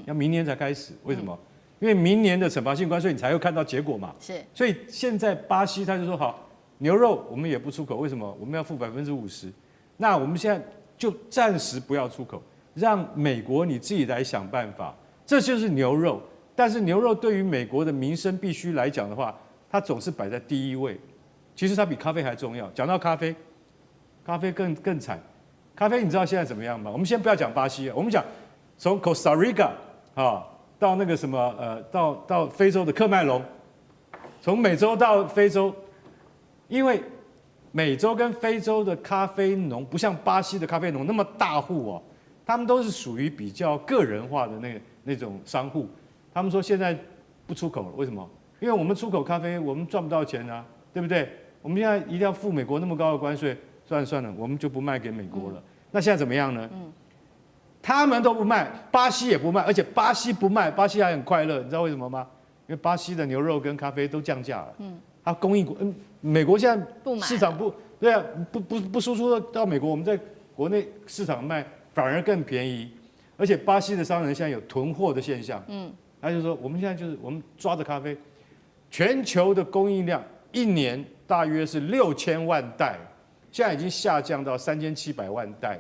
要明年才开始，为什么？因为明年的惩罚性关税你才会看到结果嘛。是。所以现在巴西他就说好，牛肉我们也不出口，为什么？我们要付50%。那我们现在就暂时不要出口，让美国你自己来想办法。这就是牛肉，但是牛肉对于美国的民生必须来讲的话，它总是摆在第一位。其实它比咖啡还重要。讲到咖啡，咖啡更惨。咖啡你知道现在怎么样吗？我们先不要讲巴西，我们讲从 Costa Rica 啊到那个什么到非洲的喀麦隆，从美洲到非洲，因为美洲跟非洲的咖啡农不像巴西的咖啡农那么大户哦，他们都是属于比较个人化的那种商户。他们说现在不出口了，为什么？因为我们出口咖啡我们赚不到钱啊，对不对？我们现在一定要付美国那么高的关税。算了，我们就不卖给美国了。那现在怎么样呢？他们都不卖，巴西也不卖，而且巴西不卖，巴西还很快乐，你知道为什么吗？因为巴西的牛肉跟咖啡都降价了。它供应美国现在市场对啊，不输出到美国，我们在国内市场卖反而更便宜，而且巴西的商人现在有囤货的现象。他就说我们现在就是我们抓着咖啡，全球的供应量一年大约是6000万袋。现在已经下降到3700万袋，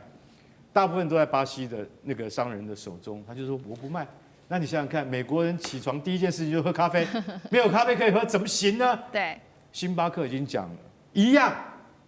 大部分都在巴西的那个商人的手中。他就说我不卖。那你想想看，美国人起床第一件事情就喝咖啡，没有咖啡可以喝，怎么行呢？对，星巴克已经讲了，一样，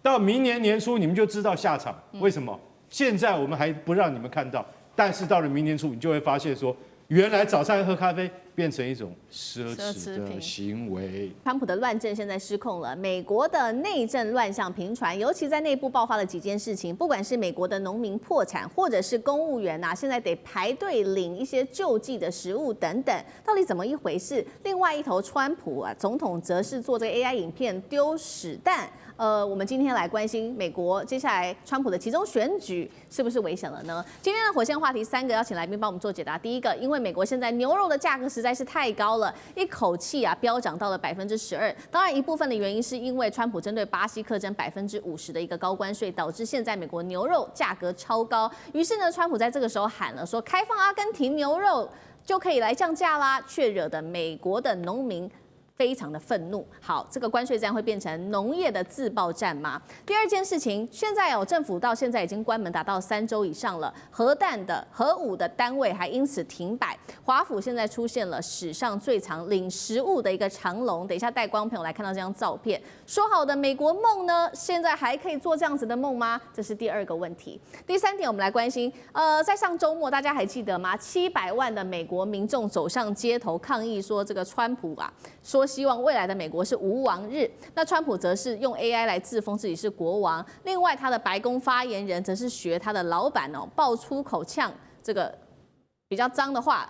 到明年年初你们就知道下场。为什么？现在我们还不让你们看到，但是到了明年初，你就会发现说，原来早上喝咖啡变成一种奢侈的行为。川普的乱政现在失控了，美国的内政乱象频传，尤其在内部爆发了几件事情，不管是美国的农民破产，或者是公务员啊，现在得排队领一些救济的食物等等，到底怎么一回事？另外一头，川普啊，总统则是做这个 AI 影片丢屎弹。我们今天来关心美国接下来川普的其中选举是不是危险了呢？今天的火线话题3个，邀请来宾帮我们做解答。第一个，因为美国现在牛肉的价格实在是太高了，一口气啊飙涨到了12%。当然，一部分的原因是因为川普针对巴西课征50%的一个高关税，导致现在美国牛肉价格超高。于是呢，川普在这个时候喊了说，开放阿根廷牛肉就可以来降价啦，却惹得美国的农民非常的愤怒。好，这个关税战会变成农业的自爆战吗？第二件事情，现在政府到现在已经关门达到3周以上了，核武的单位还因此停摆。华府现在出现了史上最长领食物的一个长龙，等一下带观众朋友来看到这张照片。说好的美国梦呢？现在还可以做这样子的梦吗？这是第二个问题。第3点，我们来关心，在上周末大家还记得吗？700万的美国民众走上街头抗议，说这个川普啊，说希望未来的美国是无王日。那川普则是用 AI 来自封自己是国王。另外，他的白宫发言人则是学他的老板爆出口呛，这个比较脏的话，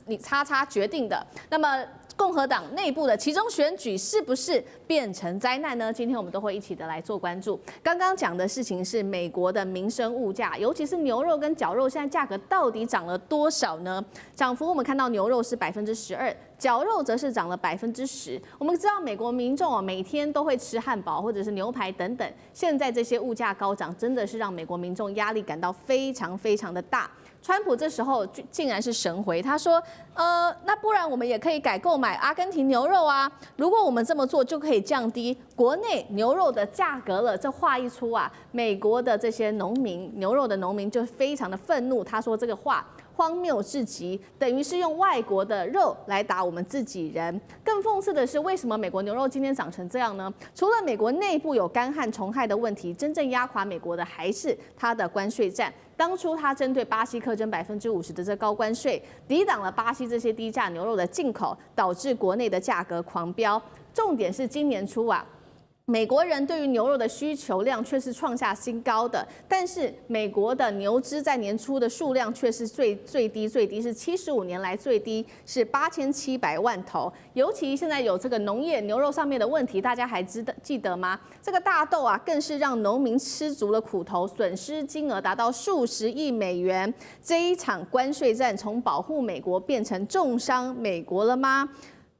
你叉叉决定的。那么共和党内部的其中选举是不是变成灾难呢？今天我们都会一起的来做关注。刚刚讲的事情是美国的民生物价，尤其是牛肉跟绞肉，现在价格到底涨了多少呢？涨幅我们看到牛肉是12%，绞肉则是涨了10%。我们知道美国民众每天都会吃汉堡或者是牛排等等，现在这些物价高涨，真的是让美国民众压力感到非常非常的大。川普这时候竟然是神回，他说，那不然我们也可以改购买阿根廷牛肉啊，如果我们这么做就可以降低国内牛肉的价格了。这话一出啊，美国的这些牛肉的农民就非常的愤怒，他说这个话荒谬至极，等于是用外国的肉来打我们自己人。更讽刺的是，为什么美国牛肉今天涨成这样呢？除了美国内部有干旱虫害的问题，真正压垮美国的还是它的关税战。当初他针对巴西课征50%的这高关税，抵挡了巴西这些低价牛肉的进口，导致国内的价格狂飙。重点是今年初啊，美国人对于牛肉的需求量却是创下新高的，但是美国的牛只在年初的数量却是最低是75年来最低，是8700万头。尤其现在有这个农业牛肉上面的问题，大家还记得吗？这个大豆啊，更是让农民吃足了苦头，损失金额达到数十亿美元。这一场关税战从保护美国变成重伤美国了吗？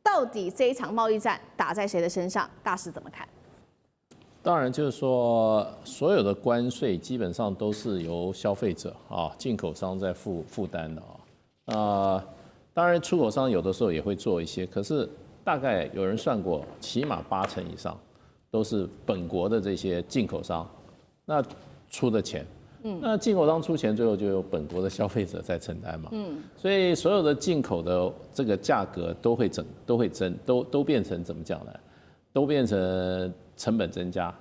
到底这一场贸易战打在谁的身上？大师怎么看？当然，就是说，所有的关税基本上都是由消费者啊、进口商在负担的啊。当然，出口商有的时候也会做一些，可是大概有人算过，起码80%以上都是本国的这些进口商那出的钱。那进口商出钱，最后就由本国的消费者在承担嘛。所以所有的进口的这个价格都会变成怎么讲呢？都变成成本增加。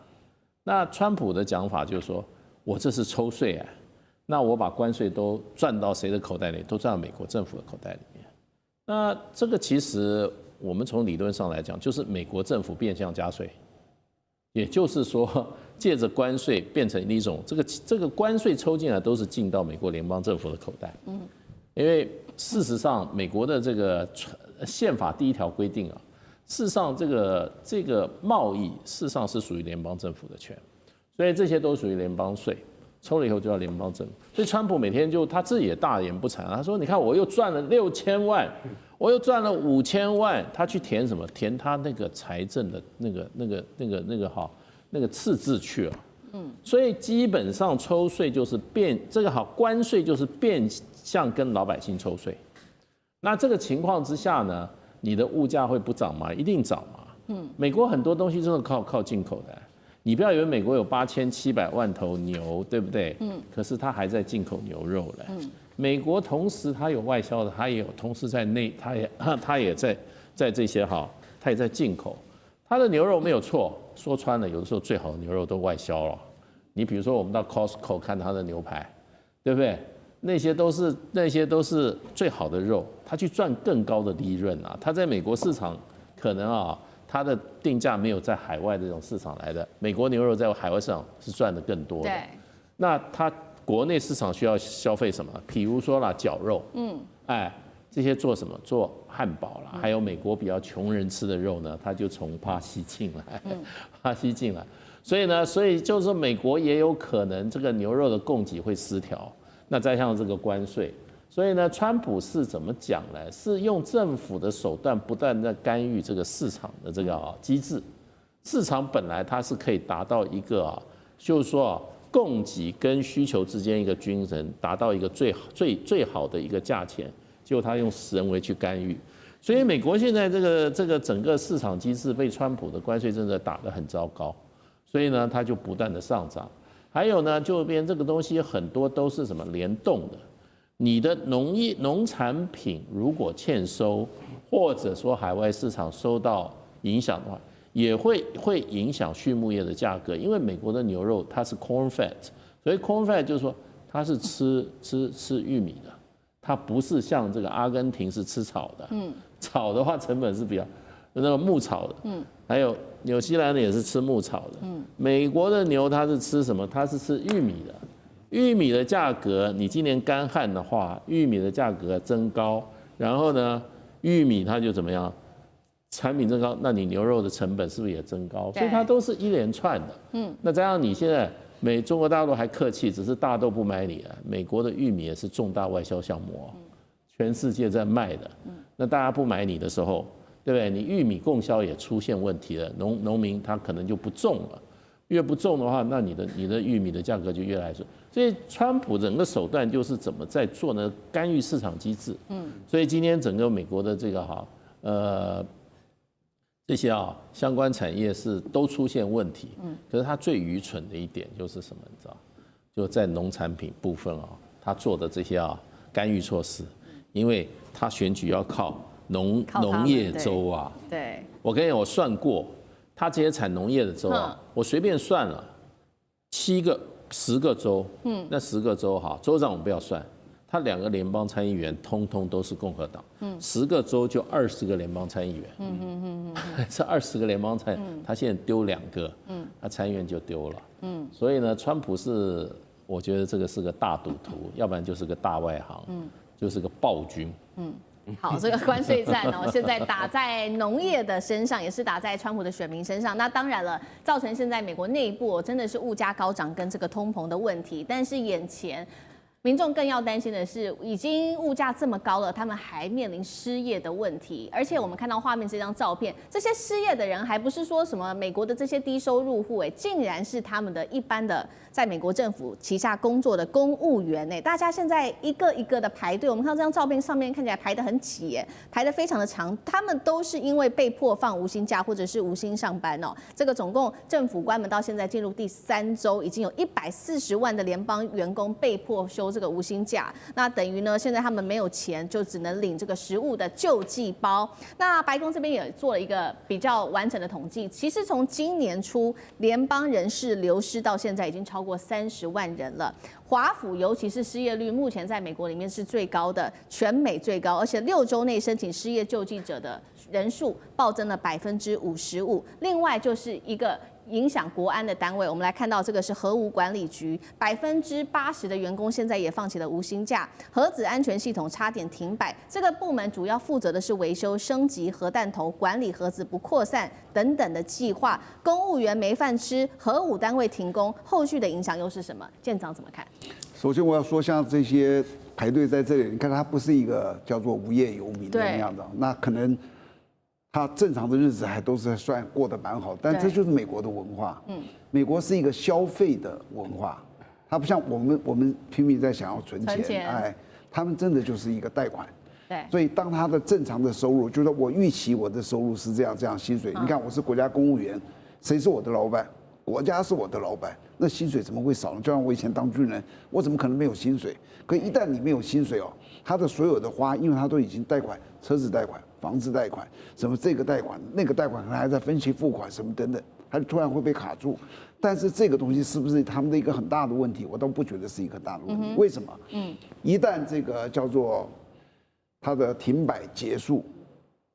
那川普的讲法就是说，我这是抽税啊，那我把关税都赚到谁的口袋里？都赚到美国政府的口袋里面。那这个其实我们从理论上来讲，就是美国政府变相加税，也就是说，借着关税变成一种这个关税抽进来都是进到美国联邦政府的口袋。因为事实上，美国的这个宪法第1条规定啊。事实上，这个贸易事实上是属于联邦政府的权，所以这些都属于联邦税，抽了以后就要联邦政府。所以川普每天就他自己也大言不惭，他说：“你看，我又赚了6000万，我又赚了5000万，他去填什么？填他那个财政的那个赤字去了。所以基本上抽税就是关税就是变相跟老百姓抽税。那这个情况之下呢？你的物价会不涨吗？一定涨嘛。美国很多东西真的靠进口的。你不要以为美国有8700万头牛，对不对？可是它还在进口牛肉嘞。美国同时它有外销的，它也有同时在内，它也在这些它也在进口。它的牛肉没有错，说穿了，有的时候最好的牛肉都外销了。你比如说我们到 Costco 看它的牛排，对不对？那些都是最好的肉，他去赚更高的利润啊！他在美国市场可能它的定价没有在海外这种市场来的。美国牛肉在海外市场是赚的更多的。对。那它国内市场需要消费什么？比如说啦，绞肉，这些做什么？做汉堡啦，还有美国比较穷人吃的肉呢，它就从巴西进来，所以就是说美国也有可能这个牛肉的供给会失调。那再像这个关税，所以呢，川普是怎么讲呢？是用政府的手段不断在干预这个市场的这个机制。市场本来它是可以达到一个就是说供给跟需求之间一个均衡，达到一个最好的一个价钱，结果他用人为去干预。所以美国现在这个整个市场机制被川普的关税政策打得很糟糕，所以呢，它就不断的上涨。还有呢，就变这个东西很多都是什么联动的，你的农产品如果欠收，或者说海外市场受到影响的话，也会影响畜牧业的价格，因为美国的牛肉它是 corn fat， 所以 corn fat 就是说它是吃玉米的，它不是像这个阿根廷是吃草的，草的话成本是比较那个牧草的，还有纽西兰的也是吃牧草的，美国的牛它是吃什么？它是吃玉米的，玉米的价格，你今年干旱的话，玉米的价格增高，然后呢，玉米它就怎么样？产品增高，那你牛肉的成本是不是也增高？所以它都是一连串的。那加上你现在中国大陆还客气，只是大豆不买你啊，美国的玉米也是重大外销项目，全世界在卖的。那大家不买你的时候，对不对？你玉米供销也出现问题了，农民他可能就不种了，越不种的话，那你的玉米的价格就越来越。所以川普整个手段就是怎么在做呢？干预市场机制。所以今天整个美国的这个这些相关产业是都出现问题。可是他最愚蠢的一点就是什么？你知道？就在农产品部分他做的这些干预措施，因为他选举要靠农业州对，我跟你讲，我算过，他这些产农业的州我随便算了10个州，那10个州州长我们不要算，他2个联邦参议员通通都是共和党，10个州就20个联邦参议员，这20个联邦参议，他现在丢2个，他参议员就丢了，所以呢，川普是我觉得这个是个大赌徒，要不然就是个大外行，就是个暴君。好，这个关税战哦，现在打在农业的身上，也是打在川普的选民身上。那当然了，造成现在美国内部真的是物价高涨跟这个通膨的问题。但是眼前民众更要担心的是，已经物价这么高了，他们还面临失业的问题。而且我们看到画面这张照片，这些失业的人还不是说什么美国的这些低收入户，竟然是他们的一般的在美国政府旗下工作的公务员。大家现在一个一个的排队，我们看到这张照片上面看起来排得很挤，排得非常的长。他们都是因为被迫放无薪假或者是无薪上班哦。这个总共政府关门到现在进入第3周，已经有140万的联邦员工被迫休这个无薪假，那等于呢，现在他们没有钱，就只能领这个食物的救济包。那白宫这边也做了一个比较完整的统计，其实从今年初联邦人事流失到现在已经超过30万人了。华府尤其是失业率，目前在美国里面是最高的，全美最高，而且6周内申请失业救济者的人数暴增了55%。另外就是一个影响国安的单位，我们来看到这个是核武管理局，80%的员工现在也放弃了无薪假，核子安全系统差点停摆。这个部门主要负责的是维修、升级核弹头、管理核子不扩散等等的计划。公务员没饭吃，核武单位停工，后续的影响又是什么？舰长怎么看？首先我要说，像这些排队在这里，你看他不是一个叫做无业游民的那样的，那可能他正常的日子还都是算过得蛮好，但这就是美国的文化。美国是一个消费的文化，它不像我们拼命在想要存钱，哎，他们真的就是一个贷款。对，所以当他的正常的收入，就是说我预期我的收入是这样薪水，你看我是国家公务员，谁是我的老板？国家是我的老板，那薪水怎么会少呢？就像我以前当军人，我怎么可能没有薪水？可一旦你没有薪水哦，他的所有的花，因为他都已经贷款，车子贷款、房子贷款，什么这个贷款、那个贷款，可能还在分期付款什么等等，他就突然会被卡住。但是这个东西是不是他们的一个很大的问题？我倒不觉得是一个很大的问题。为什么？一旦这个叫做他的停摆结束，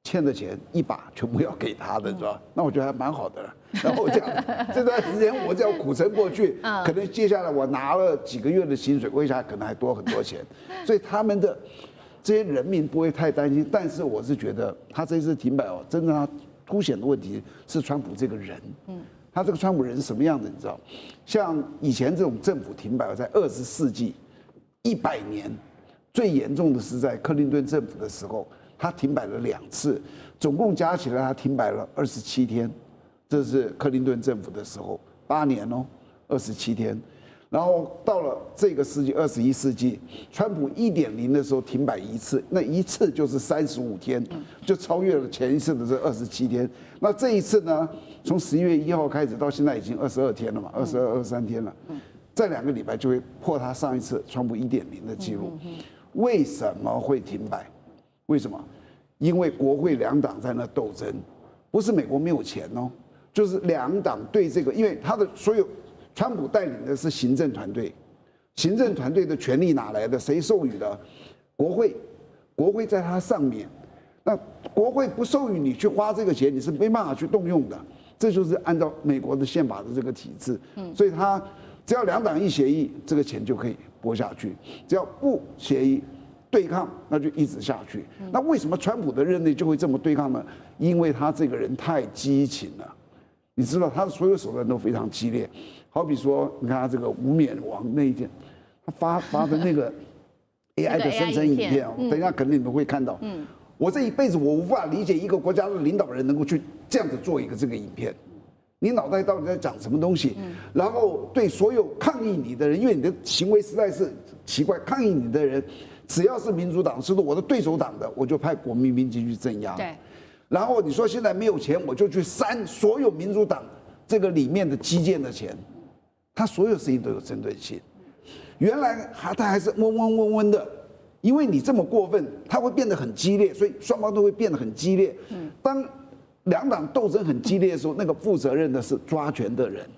欠的钱一把全部要给他的，是吧？那我觉得还蛮好的了。然后我讲这段时间我这样苦撑过去，可能接下来我拿了几个月的薪水，未来可能还多很多钱，所以他们的这些人民不会太担心。但是我是觉得他这次停摆哦，真正他凸显的问题是川普这个人。他这个川普人是什么样的？你知道，像以前这种政府停摆，在20世纪100年最严重的是在克林顿政府的时候，他停摆了2次，总共加起来他停摆了27天。这是克林顿政府的时候，8年哦，27天。然后到了这个世纪21世纪，川普1.0的时候停摆1次，那1次就是35天，就超越了前一次的这27天。那这一次呢，从11月1号开始到现在已经22天了嘛，22、23天了，再2个礼拜就会破他上一次川普1.0的记录。为什么会停摆？为什么？因为国会2党在那斗争，不是美国没有钱哦。就是2党对这个，因为他的所有，川普带领的是行政团队，行政团队的权力哪来的？谁授予的？国会，国会在他上面，那国会不授予你去花这个钱，你是没办法去动用的。这就是按照美国的宪法的这个体制，所以他只要2党一协议，这个钱就可以拨下去；只要不协议对抗，那就一直下去。那为什么川普的任内就会这么对抗呢？因为他这个人太激情了。你知道他的所有手段都非常激烈，好比说，你看他这个无冕王那一天，他发的那个 AI 的生成影片哦，等一下可能你们会看到。我这一辈子我无法理解一个国家的领导人能够去这样子做一个这个影片，你脑袋到底在讲什么东西？然后对所有抗议你的人，因为你的行为实在是奇怪，抗议你的人，只要是民主党，是我的对手党的，我就派国民兵进去镇压。对。然后你说现在没有钱，我就去删所有民主党这个里面的基建的钱，他所有事情都有针对性。原来他还是温的，因为你这么过分，他会变得很激烈，所以双方都会变得很激烈。当2党斗争很激烈的时候，那个负责任的是抓权的人，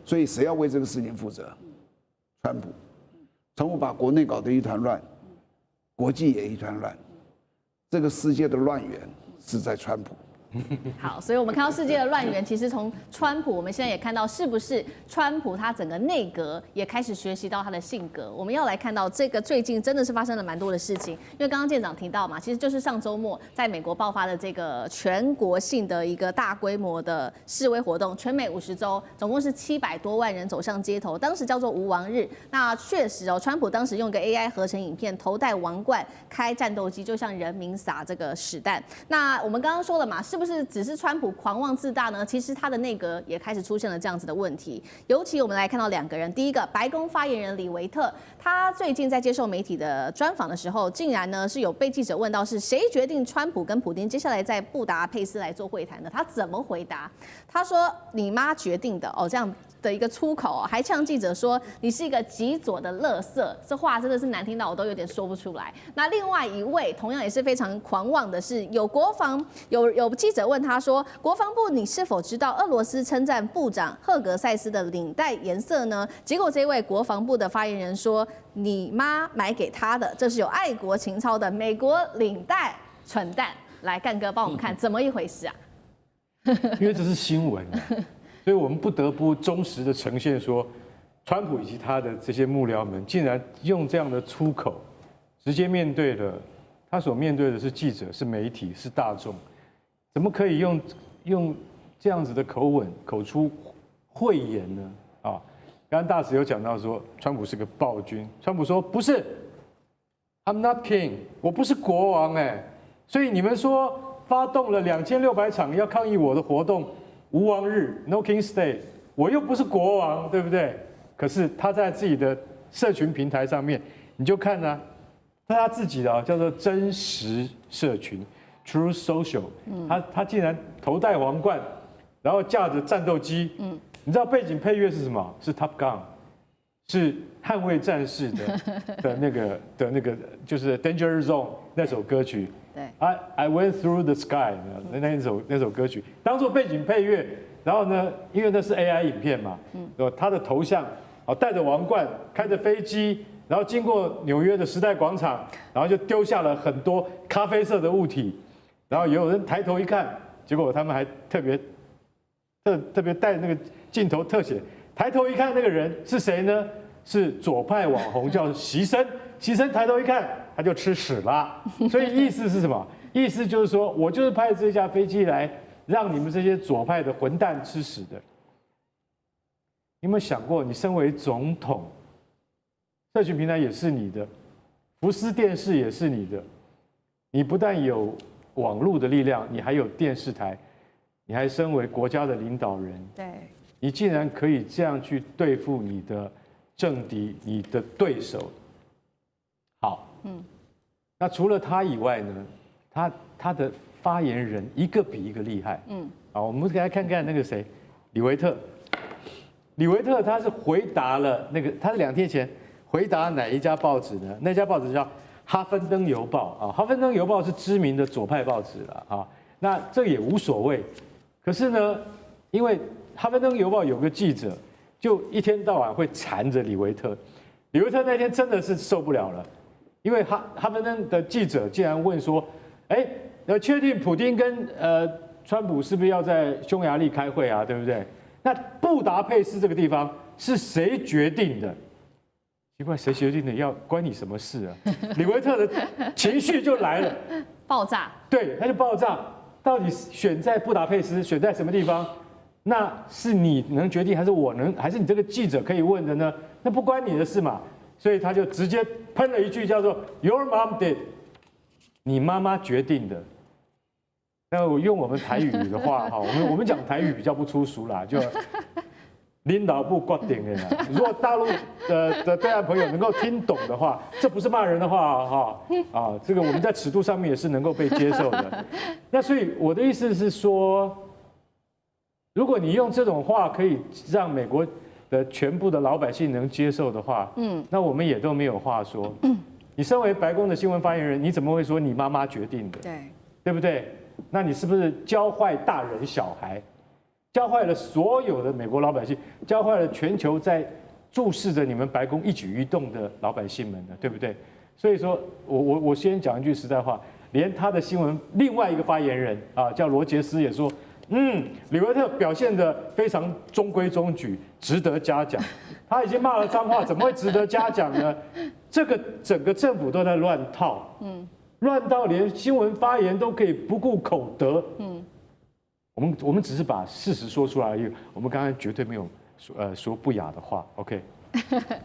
所以谁要为这个事情负责？川普把国内搞得一团乱，国际也一团乱。这个世界的乱源是在川普。好，所以我们看到世界的乱源，其实从川普，我们现在也看到是不是川普他整个内阁也开始学习到他的性格。我们要来看到这个最近真的是发生了蛮多的事情，因为刚刚舰长提到嘛，其实就是上周末在美国爆发的这个全国性的一个大规模的示威活动，全美50州总共是700多万人走上街头，当时叫做无王日。那确实哦，川普当时用一个 AI 合成影片，头戴王冠，开战斗机，就向人民撒这个屎弹。那我们刚刚说了嘛，是不是只是川普狂妄自大呢？其实他的内阁也开始出现了这样子的问题。尤其我们来看到2个人，第一个白宫发言人李维特，他最近在接受媒体的专访的时候，竟然呢是有被记者问到是谁决定川普跟普丁接下来在布达佩斯来做会谈的，他怎么回答？他说：“你妈决定的哦。”这样的一个出口哦，还呛记者说你是一个极左的垃圾，这话真的是难听到我都有点说不出来。那另外一位同样也是非常狂妄的是，有记者问他说，国防部你是否知道俄罗斯称赞部长赫格塞斯的领带颜色呢？结果这位国防部的发言人说，你妈买给他的，这是有爱国情操的美国领带，蠢蛋。来，干哥帮我们看怎么一回事啊？因为这是新闻啊。所以我们不得不忠实的呈现说，川普以及他的这些幕僚们，竟然用这样的粗口，直接面对了他所面对的是记者、是媒体、是大众，怎么可以用这样子的口吻口出秽言呢？啊，刚刚大使有讲到说，川普是个暴君，川普说不是 ，I'm not king， 我不是国王哎，所以你们说发动了2600场要抗议我的活动。无王日 ，No King's Day， 我又不是国王，对不对？可是他在自己的社群平台上面，你就看啊，他自己的叫做真实社群 （True Social），他竟然头戴王冠，然后驾着战斗机，你知道背景配乐是什么？是 Top Gun， 是捍卫战士的那个就是 Danger Zone 那首歌曲。对 I went through the sky 那首歌曲当做背景配乐，然后呢，因为那是 AI 影片嘛，他的头像戴着王冠，开着飞机，然后经过纽约的时代广场，然后就丢下了很多咖啡色的物体，然后也有人抬头一看，结果他们还特别带那个镜头特写，抬头一看那个人是谁呢？是左派网红叫习生，习生抬头一看。他就吃屎了，所以意思是什么？意思就是说我就是派这架飞机来让你们这些左派的混蛋吃屎的。你有没有想过，你身为总统，社群平台也是你的，福斯电视也是你的，你不但有网络的力量，你还有电视台，你还身为国家的领导人，对，你竟然可以这样去对付你的政敌、你的对手。好。那除了他以外呢，他的发言人一个比一个厉害。我们给大家看看那个谁，李维特。李维特他是回答了那个，他是2天前回答哪一家报纸呢？那家报纸叫《哈芬登邮报》啊，《哈芬登邮报》是知名的左派报纸了啊。那这也无所谓。可是呢，因为《哈芬登邮报》有个记者，就一天到晚会缠着李维特。李维特那天真的是受不了了。因为哈芬登的记者竟然问说：“哎，确定普丁跟川普是不是要在匈牙利开会啊？对不对？那布达佩斯这个地方是谁决定的？奇怪，谁决定的？要关你什么事啊？”李维特的情绪就来了，爆炸。对，他就爆炸。到底选在布达佩斯，选在什么地方？那是你能决定，还是我能，还是你这个记者可以问的呢？那不关你的事嘛。所以他就直接喷了一句叫做 "Your mom did"， 你妈妈决定的。那我用我们台语的话哈，我们讲台语比较不粗俗啦，就领导部决定的啦。如果大陆的对岸朋友能够听懂的话，这不是骂人的话哈这个我们在尺度上面也是能够被接受的。那所以我的意思是说，如果你用这种话可以让美国的全部的老百姓能接受的话，那我们也都没有话说。你身为白宫的新闻发言人，你怎么会说你妈妈决定的？对不对？那你是不是教坏大人小孩，教坏了所有的美国老百姓，教坏了全球在注视着你们白宫一举一动的老百姓们呢？对不对？所以说我先讲一句实在话，连他的新闻另外一个发言人啊，叫罗杰斯也说，李维特表现得非常中规中矩，值得嘉奖。他已经骂了脏话，怎么会值得嘉奖呢？这个整个政府都在乱套，乱到连新闻发言都可以不顾口德，我们只是把事实说出来而已，我们刚才绝对没有说不雅的话 ，OK。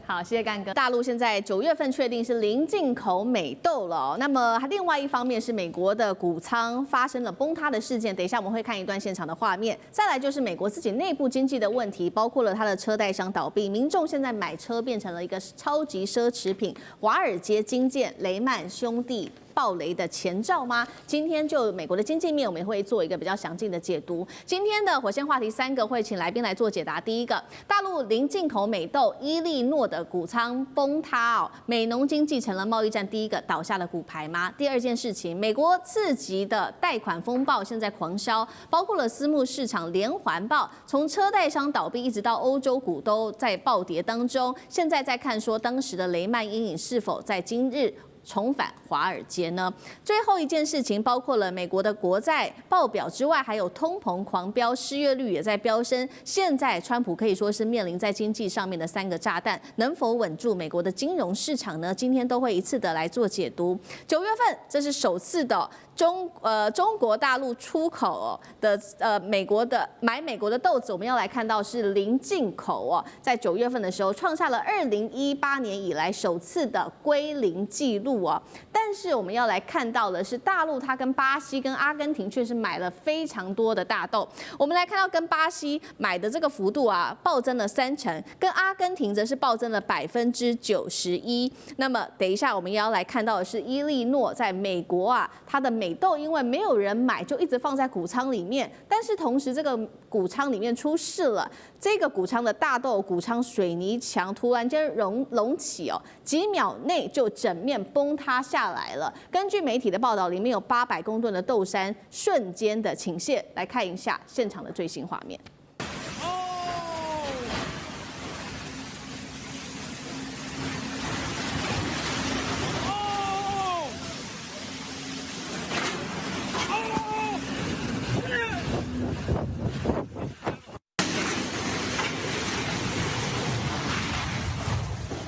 好，谢谢干哥。大陆现在9月份确定是零进口美豆了哦。那么另外一方面是美国的谷仓发生了崩塌的事件，等一下我们会看一段现场的画面。再来就是美国自己内部经济的问题，包括了它的车代商倒闭，民众现在买车变成了一个超级奢侈品。华尔街金剑雷曼兄弟暴雷的前兆吗？今天就美国的经济面，我们也会做一个比较详尽的解读。今天的火线话题3个会请来宾来做解答。第一个，大陆零进口美豆伊利诺的谷仓崩塌哦，美农经济成了贸易战第一个倒下的骨牌吗？第二件事情，美国次级的贷款风暴现在狂烧，包括了私募市场连环爆，从车代商倒闭一直到欧洲股都在暴跌当中。现在在看说当时的雷曼阴影是否在今日重返华尔街呢？最后一件事情包括了美国的国债爆表之外，还有通膨狂飙，失业率也在飙升。现在川普可以说是面临在经济上面的3个炸弹，能否稳住美国的金融市场呢？今天都会一次的来做解读。9月份这是首次的中国大陆出口的美国的豆子，我们要来看到是零进口哦，在9月份的时候创下了2018年以来首次的归零记录哦。但是我们要来看到的是大陆它跟巴西跟阿根廷却是买了非常多的大豆。我们来看到跟巴西买的这个幅度啊暴增了30%，跟阿根廷则是暴增了91%。那么等一下我们也要来看到的是伊利诺在美国啊，它的美豆因为没有人买，就一直放在谷仓里面。但是同时，这个谷仓里面出事了，这个谷仓的大豆谷仓水泥墙突然间隆起哦，几秒内就整面崩塌下来了。根据媒体的报道，里面有800公吨的豆山瞬间的倾泻。来看一下现场的最新画面。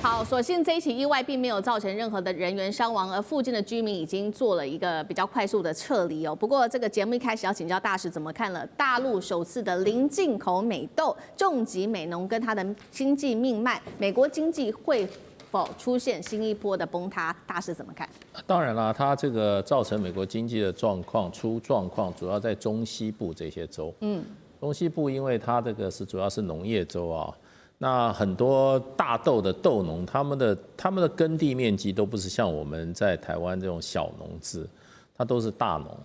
好，所幸这一起意外并没有造成任何的人员伤亡，而附近的居民已经做了一个比较快速的撤离哦。不过这个节目一开始要请教大使怎么看了大陆首次的零进口美豆，重击美农跟它的经济命脉，美国经济会否出现新一波的崩塌？大使怎么看？当然啦，它这个造成美国经济的出状况，主要在中西部这些州。中西部因为它这个主要是农业州啊。那很多大豆的豆农，他们的耕地面积都不是像我们在台湾这种小农制，它都是大农。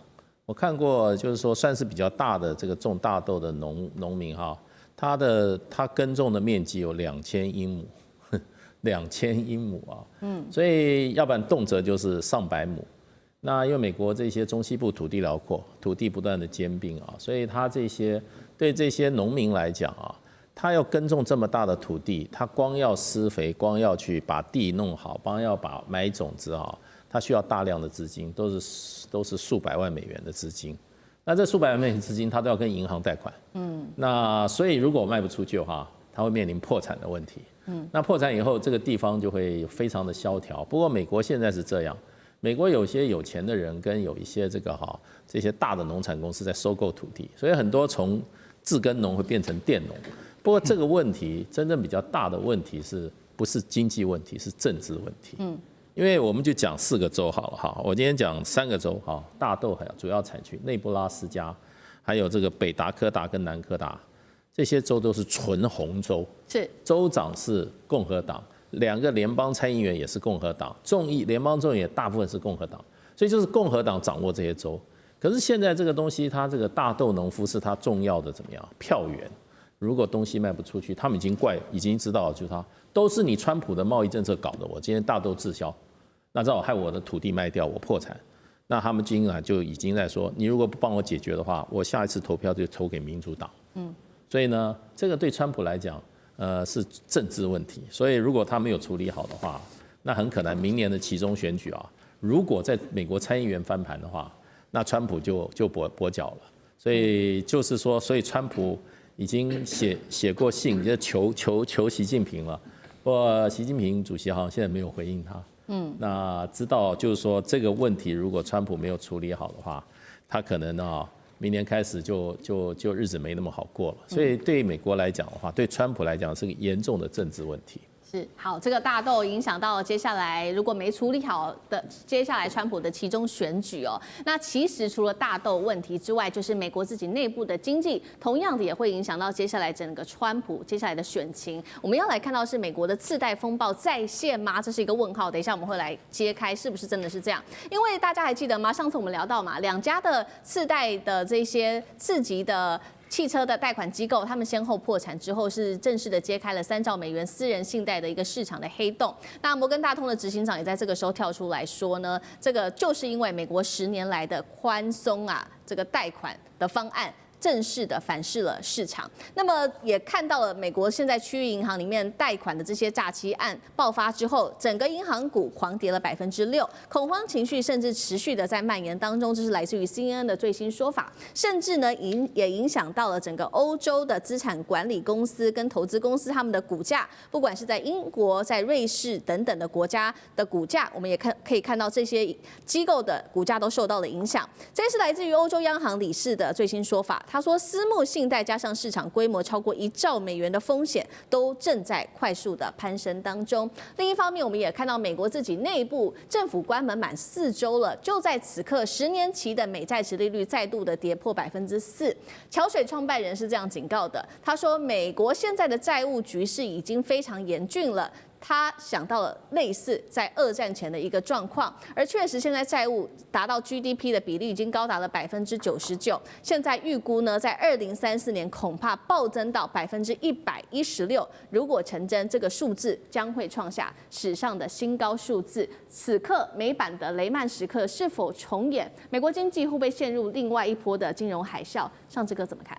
我看过，就是说算是比较大的这个种大豆的农民哈，他耕种的面积有2000英亩，2000英亩啊，所以要不然动辄就是上百亩。那因为美国这些中西部土地辽阔，土地不断的兼并啊，所以他对这些农民来讲啊。他要耕种这么大的土地，他光要施肥，光要去把地弄好，光要买种子啊，他需要大量的资金，都是数百万美元的资金。那这数百万美元资金，他都要跟银行贷款。那所以如果卖不出去的话，他会面临破产的问题。那破产以后，这个地方就会非常的萧条。不过美国现在是这样，美国有些有钱的人跟有一些这些大的农产公司在收购土地，所以很多从自耕农会变成佃农。不过这个问题真正比较大的问题是不是经济问题，是政治问题。因为我们就讲4个州好了哈，我今天讲3个州哈，大豆还有主要产区内布拉斯加，还有这个北达科达跟南科达，这些州都是纯红州，是州长是共和党，2个联邦参议员也是共和党，联邦众议也大部分是共和党，所以就是共和党掌握这些州。可是现在这个东西，它这个大豆农夫是它重要的怎么样票源。如果东西卖不出去，他们已经知道了，就是都是你川普的贸易政策搞的。我今天大豆滞销，那正好害我的土地卖掉，我破产。那他们今晚就已经在说，你如果不帮我解决的话，我下一次投票就投给民主党。所以呢，这个对川普来讲，是政治问题。所以如果他没有处理好的话，那很可能明年的期中选举啊，如果在美国参议员翻盘的话，那川普就跛脚了。所以就是说，所以川普已经写过信，就求习近平了。不过习近平主席好像现在没有回应他。那知道就是说这个问题，如果川普没有处理好的话，他可能明年开始就日子没那么好过了。所以对美国来讲的话，对川普来讲是个严重的政治问题。是好，这个大豆影响到接下来如果没处理好的，接下来川普的期中选举哦。那其实除了大豆问题之外，就是美国自己内部的经济，同样的也会影响到接下来整个川普接下来的选情。我们要来看到是美国的次贷风暴再现吗？这是一个问号。等一下我们会来揭开是不是真的是这样。因为大家还记得吗？上次我们聊到嘛，两家的次贷的这些次级的汽车的贷款机构，他们先后破产之后，是正式的揭开了3兆美元私人信贷的一个市场的黑洞。那摩根大通的执行长也在这个时候跳出来说呢，这个就是因为美国10年来的宽松这个贷款的方案正式的反噬了市场。那么也看到了美国现在区域银行里面贷款的这些诈欺案爆发之后，整个银行股狂跌了6%，恐慌情绪甚至持续的在蔓延当中。这是来自于 CNN 的最新说法，甚至呢也影响到了整个欧洲的资产管理公司跟投资公司他们的股价，不管是在英国、在瑞士等等的国家的股价，我们也可以看到这些机构的股价都受到了影响。这是来自于欧洲央行理事的最新说法。他说，私募信贷加上市场规模超过1兆美元的风险，都正在快速的攀升当中。另一方面，我们也看到美国自己内部政府关门满4周了，就在此刻，10年期的美债殖利率再度的跌破4%。桥水创办人是这样警告的，他说，美国现在的债务局势已经非常严峻了。他想到了类似在2战前的一个状况，而确实现在债务达到 GDP 的比例已经高达了99%，现在预估呢，在2034年恐怕暴增到116%。如果成真，这个数字将会创下史上的新高数字。此刻美版的雷曼时刻是否重演？美国经济会不会陷入另外一波的金融海啸？上志哥怎么看？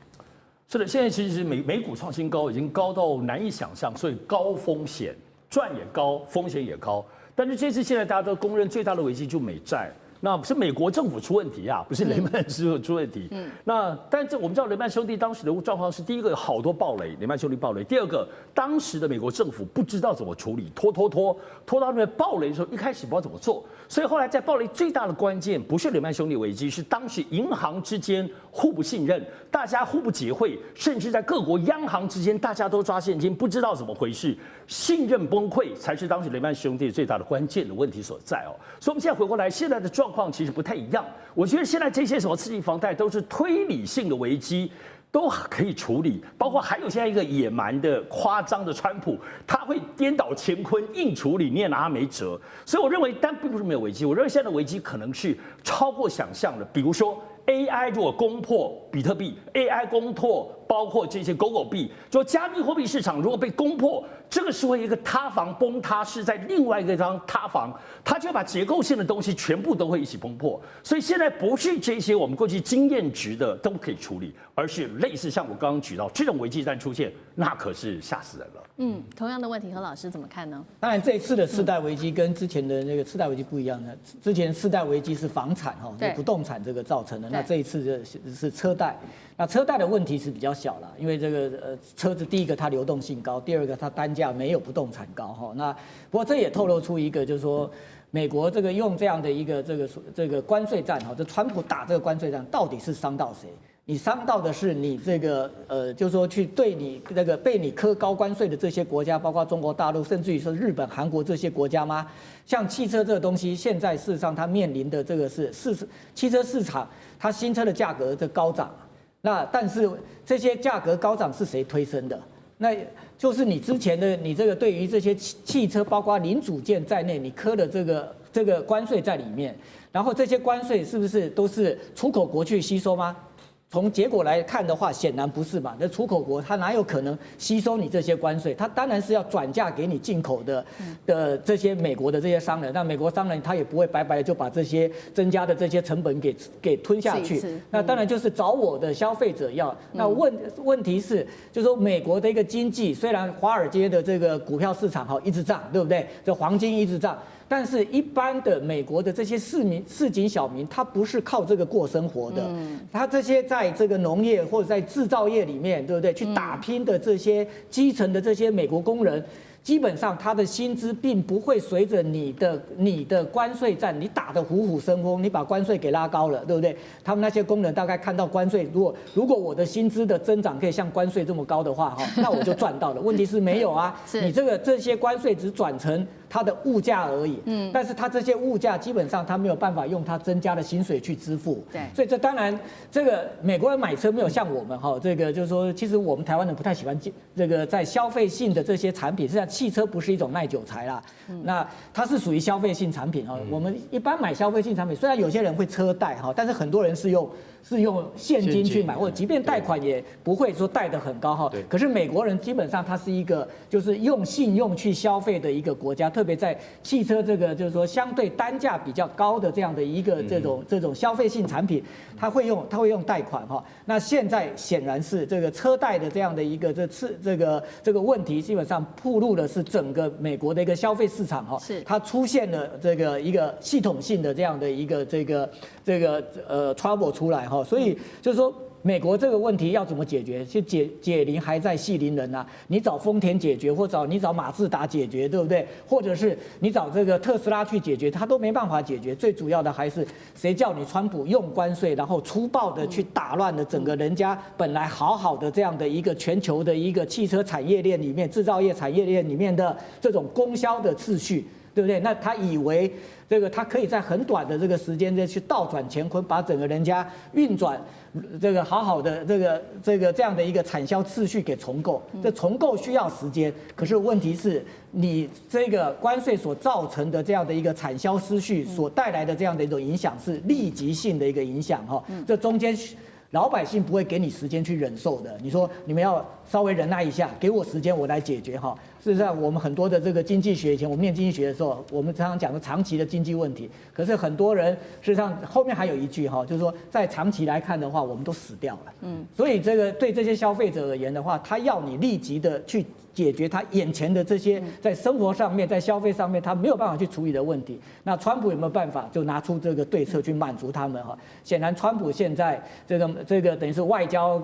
是的，现在其实美股创新高，已经高到难以想象，所以高风险。赚也高，风险也高，但是这次现在大家都公认最大的危机就美债，那是美国政府出问题啊，不是雷曼出问题。但是我们知道雷曼兄弟当时的状况是，第一个有好多暴雷，雷曼兄弟暴雷；第二个，当时的美国政府不知道怎么处理，拖到那边暴雷的时候，一开始不知道怎么做，所以后来在暴雷最大的关键不是雷曼兄弟危机，是当时银行之间互不信任，大家互不结汇，甚至在各国央行之间大家都抓现金，不知道怎么回事，信任崩溃才是当时雷曼兄弟最大的关键的问题所在哦。所以我们现在回过来，现在的状况其实不太一样。我觉得现在这些什么刺激房贷都是推理性的危机，都可以处理。包括还有现在一个野蛮的、夸张的川普，他会颠倒乾坤，硬处理，你也拿他没辙。所以我认为，但并不是没有危机。我认为现在的危机可能是超过想象的，比如说。AI 如果攻破比特币 ，AI 攻破包括这些狗狗币，就加密货币市场如果被攻破，这个是会一个塌房崩塌，是在另外一个地方塌房，它就把结构性的东西全部都会一起崩破。所以现在不是这些我们过去经验值的都可以处理，而是类似像我刚刚举到这种危机一旦出现，那可是吓死人了。同样的问题，何老师怎么看呢？当然，这一次的次贷危机跟之前的那个次贷危机不一样的，之前次贷危机是房产就不动产这个造成的，那这一次是车贷。那车贷的问题是比较小啦，因为这个车子第一个它流动性高，第二个它单价没有不动产高哈。那不过这也透露出一个就是说，美国这个用这样的一个这个关税战这川普打这个关税战到底是伤到谁？你伤到的是你这个就是说去对你那个被你科高关税的这些国家，包括中国大陆，甚至于说日本、韩国这些国家吗？像汽车这个东西，现在事实上它面临的这个是汽车市场，它新车的价格在高涨，那但是这些价格高涨是谁推升的？那就是你之前的你这个对于这些汽车，包括零组件在内，你科的这个关税在里面，然后这些关税是不是都是出口国去吸收吗？从结果来看的话，显然不是嘛。那出口国它哪有可能吸收你这些关税？它当然是要转嫁给你进口的这些美国的这些商人。那美国商人他也不会白白的就把这些增加的这些成本给吞下去。那当然就是找我的消费者要。那问题是，就是说美国的一个经济，虽然华尔街的这个股票市场一直涨，对不对？这黄金一直涨。但是，一般的美国的这些市井小民，他不是靠这个过生活的，他这些在这个农业或者在制造业里面，对不对？去打拼的这些基层的这些美国工人，基本上他的薪资并不会随着你的关税战，你打得虎虎生风，你把关税给拉高了，对不对？他们那些工人大概看到关税，如果我的薪资的增长可以像关税这么高的话，那我就赚到了。问题是没有啊，你这些关税只转成它的物价而已，但是它这些物价基本上它没有办法用它增加的薪水去支付，对，所以这当然这个美国人买车没有像我们这个就是说，其实我们台湾人不太喜欢这个在消费性的这些产品，实际上汽车不是一种耐久材啦，那它是属于消费性产品我们一般买消费性产品，虽然有些人会车贷但是很多人是用现金去买，或者即便贷款也不会说贷得很高可是美国人基本上它是一个就是用信用去消费的一个国家，特别在汽车这个就是说相对单价比较高的这样的一个这种消费性产品，它会用贷款那现在显然是这个车贷的这样的一个这个问题，基本上暴露的是整个美国的一个消费市场它出现了这个一个系统性的这样的一个这个trouble 出来所以就是说，美国这个问题要怎么解决？其实解铃还在系铃人啊！你找丰田解决，或者你找马自达解决，对不对？或者是你找这个特斯拉去解决，它都没办法解决。最主要的还是谁叫你川普用关税，然后粗暴的去打乱了整个人家本来好好的这样的一个全球的一个汽车产业链里面、制造业产业链里面的这种供销的秩序。对不对？那他以为这个他可以在很短的这个时间内去倒转乾坤，把整个人家运转这个好好的这样的一个产销秩序给重构。这重构需要时间，可是问题是你这个关税所造成的这样的一个产销失序所带来的这样的一种影响是立即性的一个影响这中间老百姓不会给你时间去忍受的。你说你们要稍微忍耐一下，给我时间我来解决事实上，我们很多的这个经济学，以前我们念经济学的时候，我们常常讲的长期的经济问题。可是很多人事实上后面还有一句就是说，在长期来看的话，我们都死掉了。所以这个对这些消费者而言的话，他要你立即的去解决他眼前的这些在生活上面、在消费上面他没有办法去处理的问题。那川普有没有办法就拿出这个对策去满足他们显然，川普现在这个等于是外交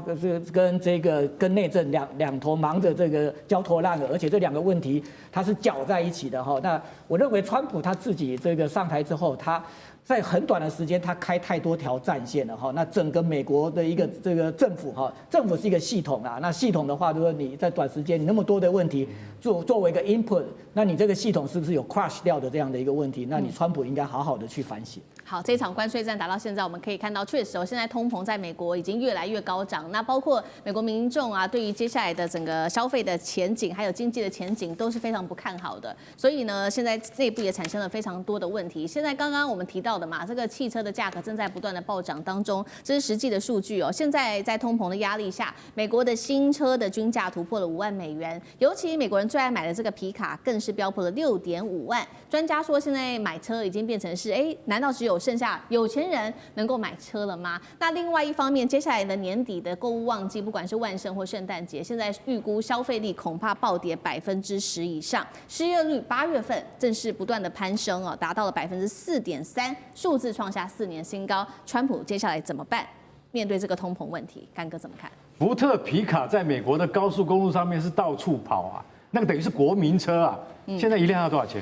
跟内政两头忙着这个焦头烂额，而且这两个问题它是搅在一起的那我认为川普他自己这个上台之后，他在很短的时间，他开太多条战线了那整个美国的一个这个政府政府是一个系统那系统的话，如果你在短时间你那么多的问题作为一个 input， 那你这个系统是不是有 crash 掉的这样的一个问题？那你川普应该好好的去反省。好，这场关税战打到现在，我们可以看到，确实现在通膨在美国已经越来越高涨。那包括美国民众对于接下来的整个消费的前景，还有经济的前景，都是非常不看好的。所以呢，现在内部也产生了非常多的问题。现在刚刚我们提到的嘛，这个汽车的价格正在不断的暴涨当中，这是实际的数据现在在通膨的压力下，美国的新车的均价突破了5万美元，尤其美国人最爱买的这个皮卡，更是飙破了6.5万。专家说，现在买车已经变成是，难道只有剩下有钱人能够买车了吗？那另外一方面，接下来的年底的购物旺季，不管是万圣或圣诞节，现在预估消费力恐怕暴跌10%以上，失业率8月份正是不断的攀升达到了4.3%，数字创下4年新高。川普接下来怎么办？面对这个通膨问题，干哥怎么看？福特皮卡在美国的高速公路上面是到处跑那个等于是国民车现在一辆要多少钱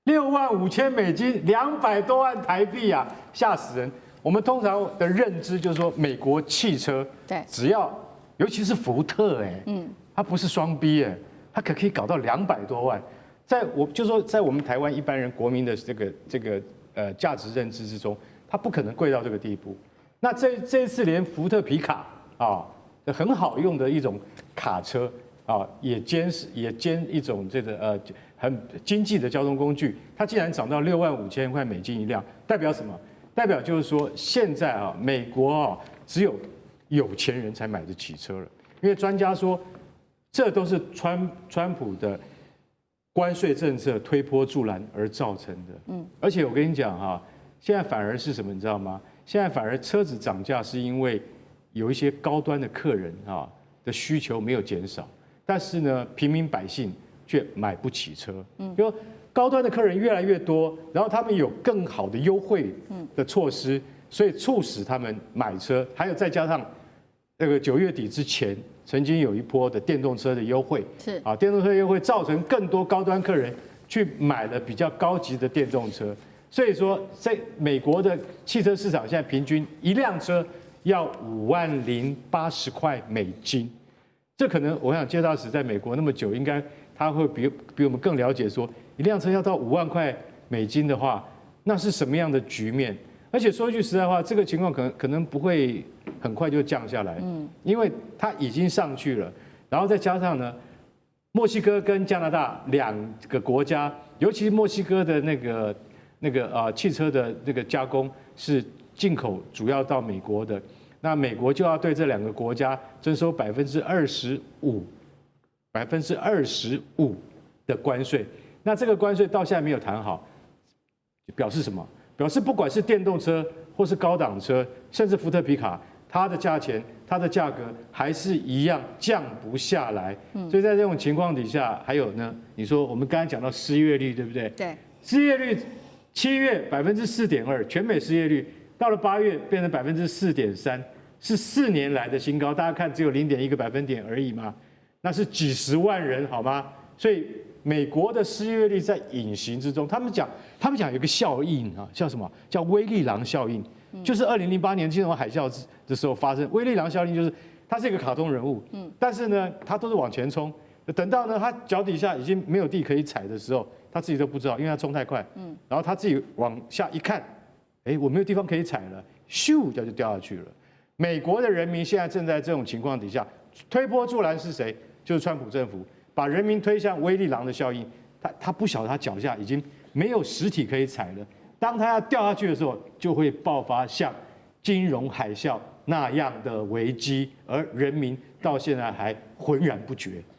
？$65,000，200多万台币吓死人！我们通常的认知就是说，美国汽车对，只要尤其是福特它不是双 B 它可以搞到200多万。在我们台湾一般人国民的这个价值认知之中，它不可能贵到这个地步。那这一次连福特皮卡很好用的一种卡车也兼一种很经济的交通工具，它竟然涨到$65,000一辆，代表什么？代表就是说，现在美国只有有钱人才买得起车了。因为专家说，这都是川普的关税政策推波助澜而造成的。而且我跟你讲哈，现在反而是什么，你知道吗？现在反而车子涨价是因为有一些高端的客人的需求没有减少，但是呢，平民百姓却买不起车。因为高端的客人越来越多，然后他们有更好的优惠的措施，所以促使他们买车。还有再加上那个9月底之前，曾经有一波的电动车的优惠，是电动车优惠造成更多高端客人去买了比较高级的电动车。所以说，在美国的汽车市场，现在平均一辆车要50080块美金。这可能我想介大使在美国那么久，应该他会比我们更了解说，一辆车要到5万块美金的话，那是什么样的局面？而且说句实在话，这个情况可能不会很快就降下来，因为它已经上去了，然后再加上呢，墨西哥跟加拿大2个国家，尤其墨西哥的那个汽车的那个加工是进口主要到美国的，那美国就要对这2个国家征收25%的关税。那这个关税到现在没有谈好，表示什么？表示不管是电动车或是高档车，甚至福特皮卡，它的价钱、它的价格还是一样降不下来。所以在这种情况底下，还有呢，你说我们刚才讲到失业率，对不对？对，失业率7月4.2%，全美失业率到了8月变成4.3%，是4年来的新高。大家看，只有0.1个百分点而已嘛，那是几十万人，好吗？所以美国的失业率在隐形之中。他们讲有一个效应叫什么？叫威利郎效应，就是2008年金融海啸的时候发生。威利郎效应就是他是一个卡通人物，但是呢，他都是往前冲。等到呢，他脚底下已经没有地可以踩的时候，他自己都不知道，因为他冲太快。然后他自己往下一看，我没有地方可以踩了，咻就掉下去了。美国的人民现在正在这种情况底下，推波助澜是谁？就是川普政府把人民推向威利郎的效应。他不晓得他脚下已经没有实体可以踩了，当他要掉下去的时候，就会爆发像金融海啸那样的危机，而人民到现在还浑然不觉。